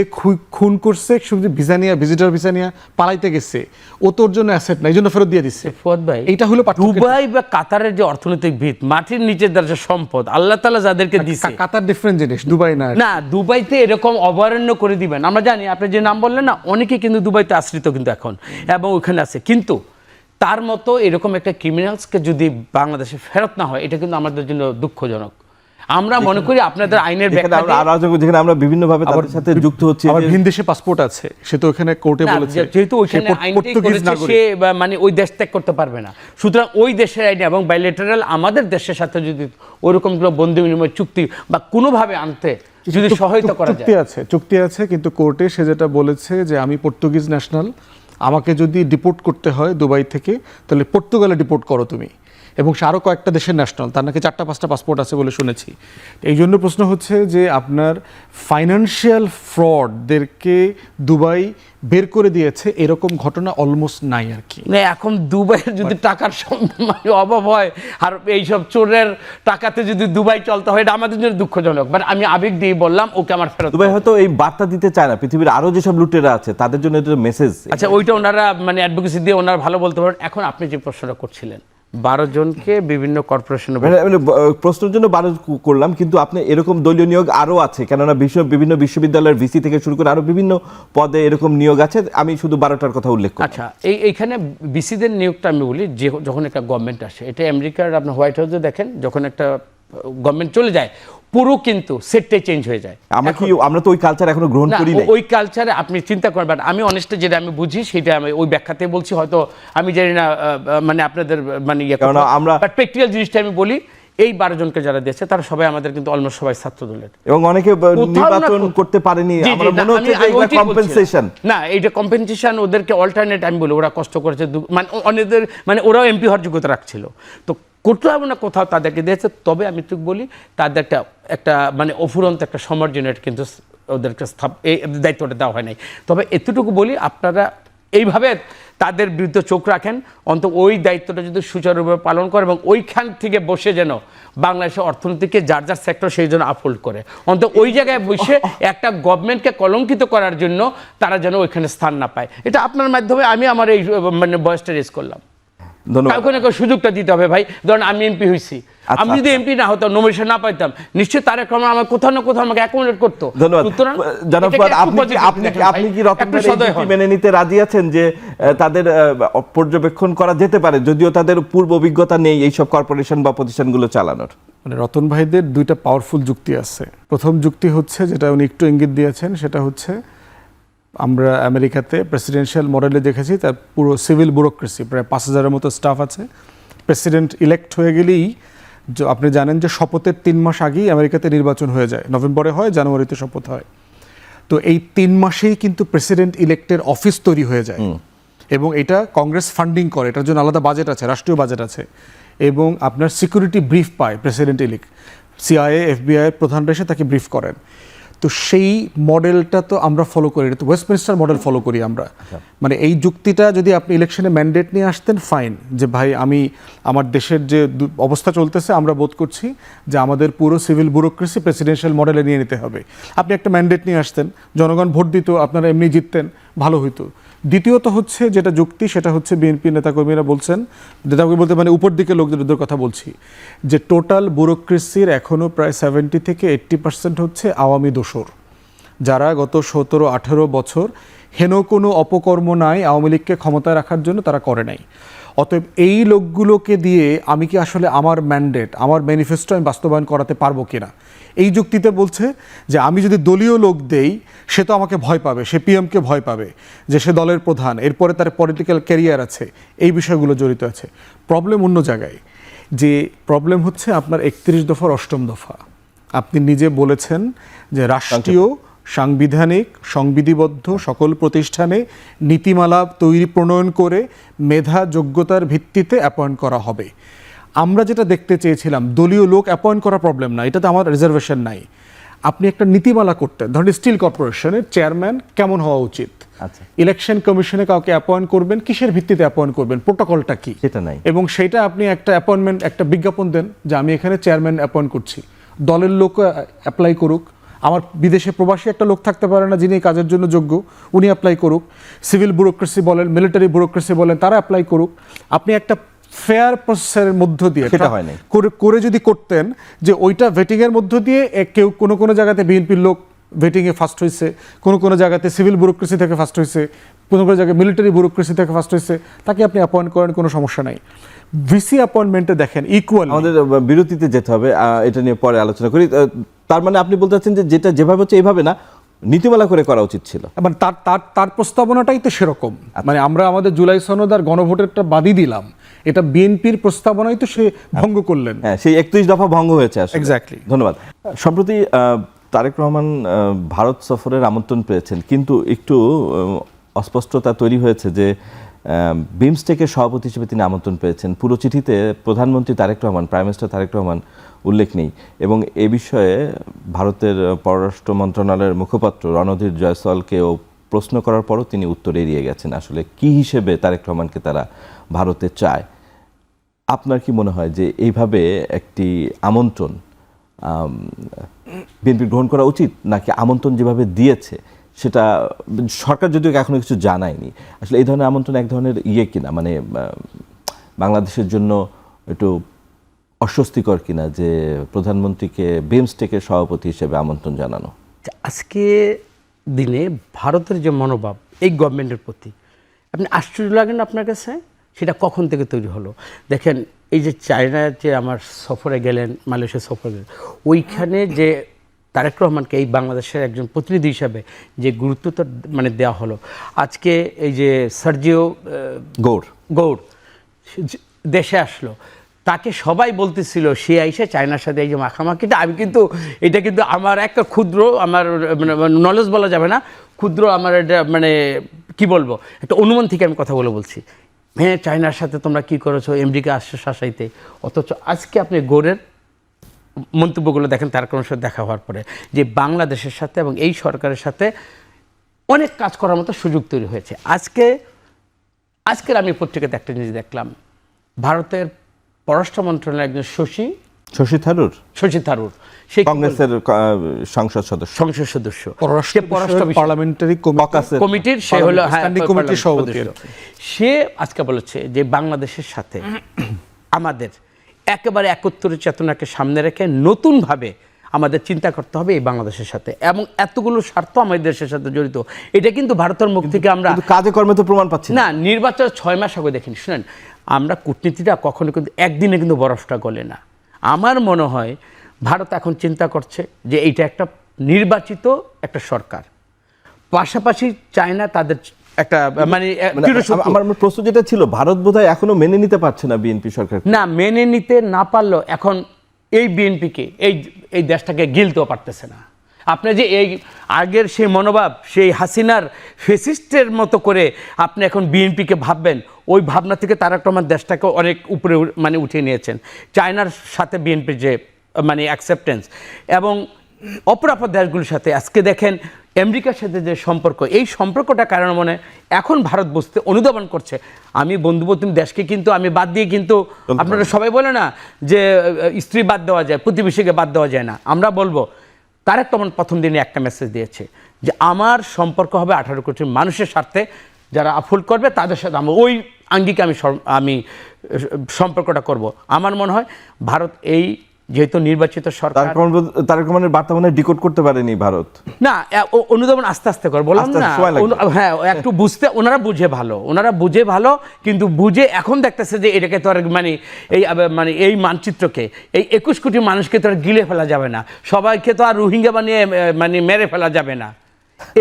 খুন করছে, শুধু ভিসা নিয়ে, ভিজিটর ভিসা নিয়ে পালাইতে গেছে, ও তোর জন্য অ্যাসেট না, এই জন্য ফেরত দিয়ে দিচ্ছে। ফুয়াদ ভাই, এইটা হলো পার্থক্য। দুবাই বা কাতারের যে অর্থনৈতিক ভিত, মাটির নিচের দ্বার যে সম্পদ আল্লাহ তাআলা যাদেরকে দিছে, কাতার ডিফারেন্ট জিনিস, দুবাই না। না, দুবাইতে এরকম অভয়ারণ্য করে দিবেন, আমরা জানি, আপনি যে নাম বললেন না, অনেকে কিন্তু দুবাইতে আশ্রিত কিন্তু এখন, এবং ওখানে আছে। কিন্তু তার মতো এরকম একটা ক্রিমিনালসকে যদি বাংলাদেশে ফেরত না হয়, এটা কিন্তু আমাদের জন্য দুঃখজনক। আমরা মনে করি আপনাদের আইনের ব্যাখ্যা দিয়ে- যেখানে আমরা বিভিন্নভাবে তাদের সাথে যুক্ত হচ্ছি, আবার ভিন দেশে পাসপোর্ট আছে, সে তো ওখানে কোর্টে না, বলেছে যেহেতু ওইখানে আইনটাই করেছে, সে মানে ওই দেশ ত্যাগ করতে পারবে না। সুতরাং ওই দেশের আইনে এবং বাইলেটারাল আমাদের দেশের সাথে যদি ওরকম কোনো বন্দি বিনিময় চুক্তি বা কোনোভাবে আনতে যদি সহায়তা করা যায়। চুক্তি আছে, কিন্তু কোর্টে সে যেটা বলেছে যে আমি পর্তুগিজ ন্যাশনাল, আমাকে যদি ডিপোর্ট করতে হয় দুবাই থেকে, তাহলে পর্তুগালে ডিপোর্ট করো তুমি। এবং সে আরও কয়েকটা দেশের ন্যাশনাল, তার নাকি 4-5টা পাসপোর্ট আছে বলে শুনেছি। এই জন্য প্রশ্ন হচ্ছে যে আপনার ফাইন্যান্সিয়াল ফ্রডদেরকে দুবাই বের করে দিয়েছে, এরকম ঘটনা অলমোস্ট নাই আর কি। না, এখন দুবাইয়ের যদি টাকার মানে অভাব হয়, আর এইসব চোরের টাকাতে যদি দুবাই চলতে হয়, এটা আমাদের জন্য দুঃখজনক। মানে আমি আবেগ দিয়ে বললাম, ওকে আমার ফেরত। দুবাই হয়তো এই বার্তা দিতে চায় না, পৃথিবীর আরো যেসব লুটেরা আছে তাদের জন্য এটা মেসেজ। আচ্ছা, ওইটা ওনারা মানে অ্যাডভোকেসি দিয়ে ওনারা ভালো বলতে পারেন। এখন আপনি যে প্রশ্নটা করছিলেন, 12 জনকে বিভিন্ন কর্পোরেশনে, প্রশ্নের জন্য 12 করলাম, কিন্তু আপনি এরকম দলীয় নিয়োগ আরো আছে, কেননা বিভিন্ন বিশ্ববিদ্যালয়ের ভিসি থেকে শুরু করে আরো বিভিন্ন পদে এরকম নিয়োগ আছে, আমি শুধু 12টার কথা উল্লেখ করি। আচ্ছা, এইখানে বিসিদের নিয়োগটা আমি বলি, যে যখন একটা গভর্নমেন্ট আসে, এটা আমেরিকার আপনার হোয়াইট হাউসে দেখেন, যখন একটা গভর্নমেন্ট চলে যায়, পুরো কিন্তু সেটটাই চেঞ্জ হয়ে যায়। আমরা তো ওই কালচার এখনো গ্রহণ করি না। ওই কালচারে আপনি চিন্তা করবেন, আমি অনেস্টলি যেটা আমি বুঝি সেটা আমি ওই ব্যাখ্যাতে বলছি, হয়তো আমি জানি না মানে আপনাদের মানে আমরা প্র্যাকটিক্যাল জিনিসটা আমি বলি। এই 12 জনকে যারা দিয়েছে তারা সবাই আমাদের কিন্তু অলমোস্ট সবাই ছাত্র দলের, এবং অনেকে নির্বাচন করতে পারেনি। আমার মনে হচ্ছে যে এটা কম্পেনসেশন না, এইটা কম্পেনসেশন, ওদেরকে অল্টারনেট আমি বলি, ওরা কষ্ট করেছে, মানে অনেকদের মানে ওরাও এমপি হওয়ার যোগ্যতা রাখছিল, তো কোথাও না কোথাও তাদেরকে দিয়েছে। তবে আমি তো বলি, তাদের একটা মানে অফুরন্ত একটা সমার্জনের কিন্তু ওদেরকে এই দায়িত্বটা দেওয়া হয় নাই। তবে এতটুকু বলি, আপনারা এইভাবে তাদের বিরুদ্ধে চোখ রাখেন, অন্তত ওই দায়িত্বটা যদি সুচারুভাবে পালন করে, এবং ওইখান থেকে বসে যেন বাংলাদেশের অর্থনীতিকে যার যার সেক্টর সেই জন্য আপহোল্ড করে, অন্তত ওই জায়গায় বসে একটা গভর্নমেন্টকে কলঙ্কিত করার জন্য তারা যেন ওইখানে স্থান না পায়। এটা আপনার মাধ্যমে আমি আমার এই মানে বয়সটা রেজ করলাম। ওখানে সুযোগটা দিতে হবে ভাই। ধরুন আমি এমপি হয়েছি, আমি যদি এমপি না হতাম, নমিনেশন না পাইতাম, নিশ্চয়ই তারেক রহমান আমার কোথাও না কোথাও আমাকে অ্যাকোমোডেট করতো। আপনি কি রতন ভাইয়ের মেনে নিতে রাজি আছেন যে তাদের পর্যবেক্ষণ করা যেতে পারে, যদিও তাদের পূর্ব অভিজ্ঞতা নেই এইসব কর্পোরেশন বা প্রতিষ্ঠানগুলো চালানোর? মানে রতন ভাইদের দুইটা পাওয়ারফুল যুক্তি আছে। প্রথম যুক্তি হচ্ছে, যেটা উনি একটু ইঙ্গিত দিয়েছেন, সেটা হচ্ছে আমরা আমেরিকাতে প্রেসিডেন্সিয়াল মডেলে দেখেছি, তার পুরো সিভিল ব্যুরোক্রেসি, প্রায় 5000-এর মতো স্টাফ আছে। প্রেসিডেন্ট ইলেক্ট হয়ে গেলেই আপনি জানেন যে শপথের 3 মাস আগেই আমেরিকাতে নির্বাচন হয়ে যায়, নভেম্বরে হয়, জানুয়ারিতে শপথ হয়। তো এই 3 মাসেই কিন্তু প্রেসিডেন্ট ইলেক্টের অফিস তৈরি হয়ে যায়, এবং এটা কংগ্রেস ফান্ডিং করে, এটার জন্য আলাদা বাজেট আছে, রাষ্ট্রীয় বাজেট আছে, এবং আপনার সিকিউরিটি ব্রিফ পায় প্রেসিডেন্ট ইলেক্ট, CIA FBI প্রধানরা এসে তাকে ব্রিফ করেন। তো সেই মডেলটা তো আমরা ফলো করি, এটা তো ওয়েস্টমিনস্টার মডেল ফলো করি আমরা। মানে এই যুক্তিটা যদি আপনি ইলেকশনে ম্যান্ডেট নিয়ে আসতেন ফাইন, যে ভাই আমি আমার দেশের যে অবস্থা চলতেছে আমরা বোধ করছি যে আমাদের পুরো সিভিল ব্যুরোক্রেসি প্রেসিডেন্সিয়াল মডেলে নিয়ে নিতে হবে, আপনি একটা ম্যান্ডেট নিয়ে আসতেন, জনগণ ভোট দিত, আপনারা এমনি জিততেন, ভালো হইতো। দ্বিতীয়ত হচ্ছে যেটা যুক্তি সেটা হচ্ছে বিএনপি নেতাকর্মীরা বলছেন, নেতাকর্মী বলতে মানে উপর দিকে লোকদের কথা বলছি, যে টোটাল ব্যুরোক্রেসির এখনও প্রায় 70 থেকে 80% হচ্ছে আওয়ামী দোসর, যারা গত 17-18 বছর হেন কোনো অপকর্ম নাই আওয়ামী লীগকে ক্ষমতায় রাখার জন্য তারা করে নাই। অতএব এই লোকগুলোকে দিয়ে আমি কি আসলে আমার ম্যান্ডেট, আমার ম্যানিফেস্টো আমি বাস্তবায়ন করাতে পারবো কিনা, এই যুক্তিতে বলছে যে আমি যদি দলীয় লোক দেই সে তো আমাকে ভয় পাবে, সে পিএমকে ভয় পাবে যে সে দলের প্রধান, এরপরে তার পলিটিক্যাল ক্যারিয়ার আছে, এই বিষয়গুলো জড়িত আছে। প্রবলেম অন্য জায়গায়, যে প্রবলেম হচ্ছে আপনার 31 দফার 8ম দফা। আপনি নিজে বলেছেন যে রাষ্ট্রীয় সাংবিধানিক সংবিধিবদ্ধ সকল প্রতিষ্ঠানে নীতিমালা প্রণয়ন করে মেধা যোগ্যতার ভিত্তিতে অ্যাপয়েন্ট করা হবে। আমরা যেটা দেখতে চেয়েছিলাম, দলীয় লোক অ্যাপয়েন্ট করা প্রবলেম না, এটাতে আমার রিজার্ভেশন নাই, আপনি একটা নীতিমালা করতেন, ধরেন স্টিল কর্পোরেশনের চেয়ারম্যান কেমন হওয়া উচিত, আচ্ছা, ইলেকশন কমিশনে কাউকে অ্যাপয়েন্ট করবেন, কিসের ভিত্তিতে অ্যাপয়েন্ট করবেন, প্রোটোকলটা কি, সেটা নাই। এবং সেইটা আপনি একটা অ্যাপয়েন্টমেন্ট, একটা বিজ্ঞাপন দেন যে আমি এখানে চেয়ারম্যান অ্যাপয়েন্ট করছি, দলের লোক অ্যাপ্লাই করুক, আমার বিদেশে প্রবাসী একটা লোক থাকতে পারে না যিনি এই কাজের জন্য যোগ্য, উনি অ্যাপ্লাই করুক, সিভিল ব্যুরোক্রেসি বলেন, মিলিটারি ব্যুরোক্রেসি বলেন, তারা অ্যাপ্লাই করুক। আপনি একটা ফেয়ার প্রসেসের মধ্য দিয়ে সেটা হয় নাই। করে যদি করতেন যে ওইটা ভেটিংয়ের মধ্য দিয়ে কেউ কোনো জায়গাতে বিএনপির লোক ভেটিংয়ে ফার্স্ট হয়েছে, কোনো জায়গাতে সিভিল ব্যুরোক্রেসি থেকে ফার্স্ট হয়েছে, কোনো জায়গায় মিলিটারি ব্যুরোক্রেসি থেকে ফার্স্ট হয়েছে, তাকে আপনি অ্যাপয়েন্ট করেন, কোনো সমস্যা নাই। ভিসি অ্যাপয়েন্টমেন্টে দেখেন ইকুয়াল। আমাদের বিরতিতে যেতে হবে, এটা নিয়ে পরে আলোচনা করি। তার মানে আপনি বলতে চাচ্ছেন যে যেটা যেভাবে হচ্ছে এইভাবে না, নীতিমালা করে করা উচিত ছিল। মানে তার প্রস্তাবনাটাই তো সেরকম। মানে আমরা আমাদের জুলাই সনদ আর গণভোটেরটা বাদই দিলাম, এটা বিএনপির প্রস্তাবনাই তো সে ভঙ্গ করলেন। হ্যাঁ, সেই 31 দফা ভঙ্গ হয়েছে আসলে। Exactly. ধন্যবাদ। সম্প্রতি তারেক রহমান ভারত সফরের আমন্ত্রণ পেয়েছেন, কিন্তু একটু অস্পষ্টতা তৈরি হয়েছে যে বিমস্টেকের সভাপতি হিসেবে তিনি আমন্ত্রণ পেয়েছেন। পুরো চিঠিতে প্রধানমন্ত্রী তারেক রহমান, প্রাইম মিনিস্টার তারেক রহমান উল্লেখ নেই, এবং এ বিষয়ে ভারতের পররাষ্ট্র মন্ত্রণালয়ের মুখপাত্র রণধীর জয়সওয়ালকেও প্রশ্ন করার পরও তিনি উত্তর এড়িয়ে গেছেন। আসলে কি হিসেবে তারেক রহমানকে তারা ভারতে চায়? আপনার কি মনে হয় যে এইভাবে একটি আমন্ত্রণ বিএনপি গ্রহণ করা উচিত, নাকি আমন্ত্রণ যেভাবে দিয়েছে সেটা সরকার যদিও এখনো কিছু জানায়নি, আসলে এই ধরনের আমন্ত্রণ এক ধরনের কিনা, মানে বাংলাদেশের জন্য একটু অস্বস্তিকর কিনা যে প্রধানমন্ত্রীকে বিমস্টেকের সভাপতি হিসেবে আমন্ত্রণ জানানো? আজকে দিনে ভারতের যে মনোভাব এই গভর্নমেন্টের প্রতি, আপনি আশ্চর্য লাগেন আপনার কাছে, সেটা কখন থেকে তৈরি হলো? দেখেন, এই যে চায়নায় যে আমার সফরে গেলেন, মালয়েশিয়া সফরে গেলেন, ওইখানে যে তারেক রহমানকে এই বাংলাদেশের একজন প্রতিনিধি হিসাবে যে গুরুত্বটা মানে দেওয়া হলো, আজকে এই যে সার্জিও গৌড় দেশে আসলো, তাকে সবাই বলতেছিল সে আইসে চায়নার সাথে এই যে মাখামাখিটা, আমি কিন্তু এটা কিন্তু আমার একটা ক্ষুদ্র, আমার মানে নলেজ বলা যাবে না, ক্ষুদ্র আমার এটা মানে কি বলবো, একটা অনুমান থেকে আমি কথা বলছি। হ্যাঁ, চায়নার সাথে তোমরা কি করেছো, আমেরিকা আসছে শাসাইতে, অথচ আজকে আপনি গৌড়ের মন্তব্যগুলো দেখেন তার কোনো সাথে দেখা হওয়ার পরে, যে বাংলাদেশের সাথে এবং এই সরকারের সাথে অনেক কাজ করার মতো সুযোগ তৈরি হয়েছে। আজকের আমি পত্রিকাতে একটা জিনিস দেখলাম, ভারতের পররাষ্ট্র মন্ত্রণালয়ের একজন শশী থারুর, সে কংগ্রেসের সংসদ সদস্য, পার্লামেন্টারি কমিটির সে হলো কমিটির সভাপতি। সে আজকে বলেছে যে বাংলাদেশের সাথে আমাদের একেবারে একত্রের চেতনাকে সামনে রেখে নতুনভাবে আমাদের চিন্তা করতে হবে এই বাংলাদেশের সাথে, এবং এতগুলো স্বার্থ আমাদের দেশের সাথে জড়িত। এটা কিন্তু ভারতের মুখ থেকে আমরা কাজে কর্মে তো প্রমাণ পাচ্ছি না। নির্বাচন 6 মাস আগে দেখিনি, শুনেন, আমরা কূটনীতিটা কখনো কিন্তু একদিনে কিন্তু বরফটা গলে না। আমার মনে হয় ভারত এখন চিন্তা করছে যে এইটা একটা নির্বাচিত একটা সরকার, পাশাপাশি চায়না তাদের একটা মানে আমার প্রশ্ন যেটা ছিল, ভারত বোধহয় এখনো মেনে নিতে পারছে না বিএনপি সরকার। না, মেনে নিতে না পারলেও এখন এই বিএনপিকে এই দেশটাকে গিলতেও পারতেছে না। আপনি যে এই আগের সেই মনোভাব, সেই হাসিনার ফেসিস্টের মতো করে আপনি এখন বিএনপিকে ভাববেন, ওই ভাবনা থেকে তারেক রহমান দেশটাকে অনেক উপরে মানে উঠিয়ে নিয়েছেন। চায়নার সাথে বিএনপির যে মানে অ্যাকসেপ্টেন্স, এবং অপরাপর দেশগুলোর সাথে আজকে দেখেন আমেরিকার সাথে যে সম্পর্ক, এই সম্পর্কটা কারণ মনে এখন ভারত বুঝতে অনুধাবন করছে আমি বন্ধুপ্রতিম দেশকে কিন্তু আমি বাদ দিয়ে কিন্তু আপনারা সবাই বলে না যে স্ত্রী বাদ দেওয়া যায়, প্রতিবেশীকে বাদ দেওয়া যায় না। আমরা বলবো তারেক রহমান প্রথম দিনে একটা মেসেজ দিয়েছে যে আমার সম্পর্ক হবে 18 কোটি মানুষের স্বার্থে, যারা আফুল করবে তাদের সাথে আমি ওই আঙ্গিকে আমি সম্পর্কটা করব। আমার মনে হয় ভারত এই যেহেতু নির্বাচিত সরকার, তারেক রহমানের বার্তা মনে ডিকোড করতে পারেনি ভারত। না অনুধাবন আস্তে আস্তে করে বললাম আস্তে না, আস্তে সময় লাগবে। হ্যাঁ একটু বুঝতে ওনারা বুঝে ভালো কিন্তু বুঝে এখন দেখতেছে যে এটাকে তো আর মানে এই মানচিত্রকে এই 21 কোটি মানুষকে তো আর গিলে ফেলা যাবে না, সবাইকে তো আর রোহিঙ্গা বানিয়ে মেরে ফেলা যাবে না।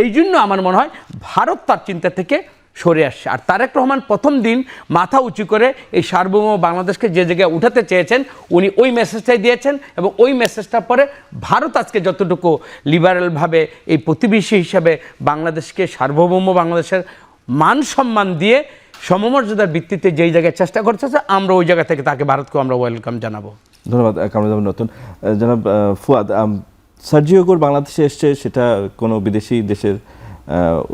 এই জন্য আমার মনে হয় ভারত তার চিন্তা থেকে সরে আসছে। আর তারেক রহমান প্রথম দিন মাথা উঁচু করে এই সার্বভৌম বাংলাদেশকে যে জায়গায় উঠাতে চেয়েছেন উনি ওই মেসেজটাই দিয়েছেন, এবং ওই মেসেজটার পরে ভারত আজকে যতটুকু লিবারেলভাবে এই প্রতিবেশী হিসাবে বাংলাদেশকে সার্বভৌম বাংলাদেশের মান সম্মান দিয়ে সমমর্যাদার ভিত্তিতে যেই জায়গায় চেষ্টা করছে আমরা ওই জায়গা থেকে তাকে ভারতকে আমরা ওয়েলকাম জানাবো। ধন্যবাদ কামরুজ্জামান নতুন। জনাব ফুয়াদ, সার্জিও গোর বাংলাদেশে এসছে, সেটা কোনো বিদেশি দেশের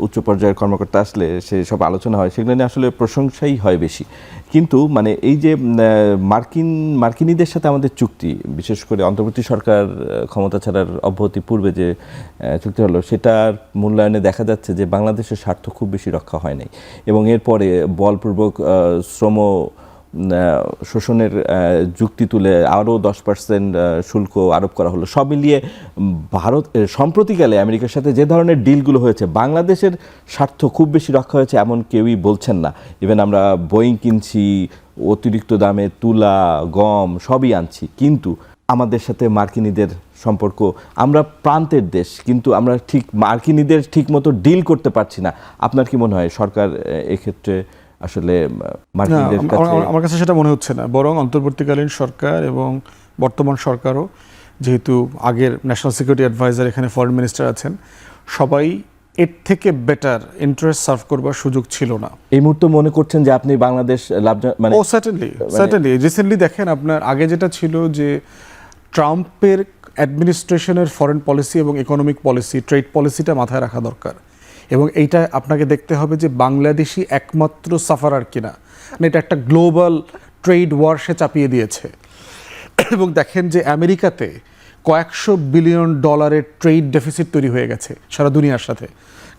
উচ্চ পর্যায়ের কর্মকর্তা আসলে সে সব আলোচনা হয়, সেগুলো নিয়ে আসলে প্রশংসাই হয় বেশি। কিন্তু মানে এই যে মার্কিনীদের সাথে আমাদের চুক্তি, বিশেষ করে অন্তর্বর্তী সরকার ক্ষমতা ছাড়ার অব্যাহতি পূর্বে যে চুক্তি হলো, সেটার মূল্যায়নে দেখা যাচ্ছে যে বাংলাদেশের স্বার্থ খুব বেশি রক্ষা হয় নাই, এবং এরপরে বলপূর্বক শ্রম শোষণের যুক্তি তুলে আরও 10% শুল্ক আরোপ করা হলো। সব মিলিয়ে ভারত সম্প্রতিকালে আমেরিকার সাথে যে ধরনের ডিলগুলো হয়েছে, বাংলাদেশের স্বার্থ খুব বেশি রক্ষা হয়েছে এমন কেউই বলছেন না। ইভেন আমরা বোয়িং কিনছি, অতিরিক্ত দামে তুলা, গম সবই আনছি, কিন্তু আমাদের সাথে মার্কিনীদের সম্পর্ক, আমরা প্রান্তের দেশ কিন্তু আমরা ঠিক মার্কিনীদের ঠিক মতো ডিল করতে পারছি না। আপনার কি মনে হয় সরকার এক্ষেত্রে আসলে মার্কিনীদের কাছে? আমার কাছে সেটা মনে হচ্ছে না, বরং অন্তর্বর্তীকালীন সরকার এবং বর্তমান সরকারও, যেহেতু আগের ন্যাশনাল সিকিউরিটি অ্যাডভাইজার এখানে ফরেন মিনিস্টার আছেন, সবাই এর থেকে বেটার ইন্টারেস্ট সার্ভ করবার সুযোগ ছিল না। এই মুহূর্তে মনে করছেন যে আপনি বাংলাদেশ মানে সার্টেনলি রিসেন্টলি দেখেন আপনার আগে যেটা ছিল যে ট্রাম্পের অ্যাডমিনিস্ট্রেশনের ফরেন পলিসি এবং ইকোনমিক পলিসি, ট্রেড পলিসিটা মাথায় রাখা দরকার, এবং এইটা আপনাকে দেখতে হবে যে বাংলাদেশি একমাত্র সাফারার কিনা, মানে এটা একটা গ্লোবাল ট্রেড ওয়ার সে চাপিয়ে দিয়েছে। এবং দেখেন যে আমেরিকাতে কয়েকশো বিলিয়ন ডলারের ট্রেড ডেফিসিট তৈরি হয়ে গেছে সারা দুনিয়ার সাথে,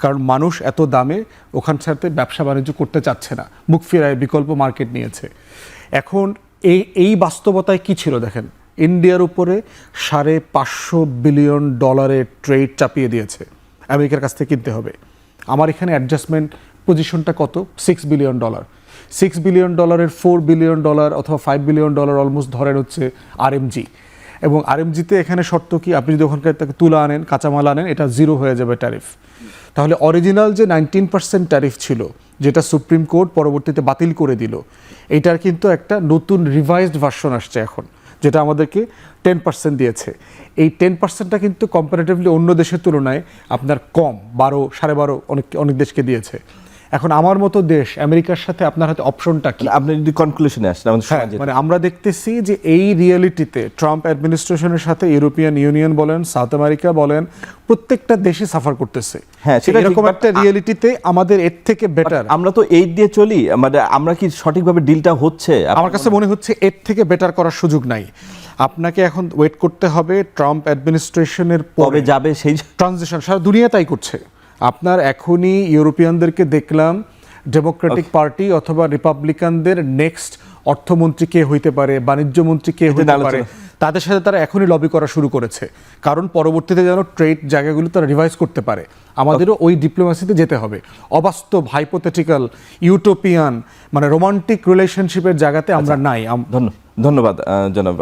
কারণ মানুষ এত দামে ওখান সাথে ব্যবসা বাণিজ্য করতে চাচ্ছে না, মুখ ফেরায় বিকল্প মার্কেট নিয়েছে। এখন এই বাস্তবতায় কি ছিল দেখেন, ইন্ডিয়ার উপরে 550 বিলিয়ন ডলারের ট্রেড চাপিয়ে দিয়েছে, আমেরিকার কাছ থেকে কিনতে হবে। আমার এখানে অ্যাডজাস্টমেন্ট পজিশনটা কত? $6 বিলিয়ন। $6 বিলিয়ন 4 বিলিয়ন ডলার অথবা $5 বিলিয়ন অলমোস্ট ধরেন হচ্ছে আরএমজি, এবং আরএমজিতে এখানে শর্ত কি, আপনি যদি ওখানকার থেকে তুলা আনেন, কাঁচামাল আনেন, এটা 0 হয়ে যাবে ট্যারিফ। তাহলে অরিজিনাল যে 19% ট্যারিফ ছিল, যেটা সুপ্রিম কোর্ট পরবর্তীতে বাতিল করে দিল, এইটার কিন্তু একটা নতুন রিভাইজড ভার্সন আসছে এখন, যেটা আমাদেরকে 10% দিয়েছে। এই 10%টা কিন্তু কম্পারেটিভলি অন্য দেশের তুলনায় আপনার কম, 12, 12.5 অনেক দেশকে দিয়েছে। এখন আমার মতো দেশ আমেরিকার সাথে আপনার হাতে অপশনটা কি? আপনি যদি কনক্লুশনে আসেন, মানে আমরা দেখতেছি যে এই রিয়েলিটিতে ট্রাম্প অ্যাডমিনিস্ট্রেশনের সাথে ইউরোপিয়ান ইউনিয়ন বলেন, সাউথ আমেরিকা বলেন, প্রত্যেকটা দেশই সাফার করতেছে। হ্যাঁ, সেটা এরকম একটা রিয়েলিটিতে আমাদের এর থেকে বেটার, আমরা তো এইড দিয়ে চলি, মানে আমরা কি সঠিকভাবে ডিলটা হচ্ছে? আমার কাছে মনে হচ্ছে এর থেকে বেটার করার সুযোগ নাই। আপনাকে এখন ওয়েট করতে হবে ট্রাম্প অ্যাডমিনিস্ট্রেশনের পরে যাবে সেই ট্রানজিশন, সারা দুনিয়া তাই করছে। আপনার এখনই ইউরোপিয়ানদেরকে দেখলাম ডেমোক্রেটিক পার্টি অথবা রিপাবলিকানদের নেক্সট অর্থমন্ত্রী কে হইতে পারে, বাণিজ্য মন্ত্রী কে হইতে পারে, তাদের সাথে তারা এখনই লবি করা শুরু করেছে, কারণ পরবর্তীতে যেন ট্রেড জায়গাগুলো তারা রিভাইজ করতে পারে। আমাদেরও ওই ডিপ্লোমেসিতে যেতে হবে। অবাস্তব, হাইপোথেটিক্যাল, ইউটোপিয়ান, মানে রোমান্টিক রিলেশনশিপের জায়গাতে আমরা নাই। ধন্যবাদ জনাব।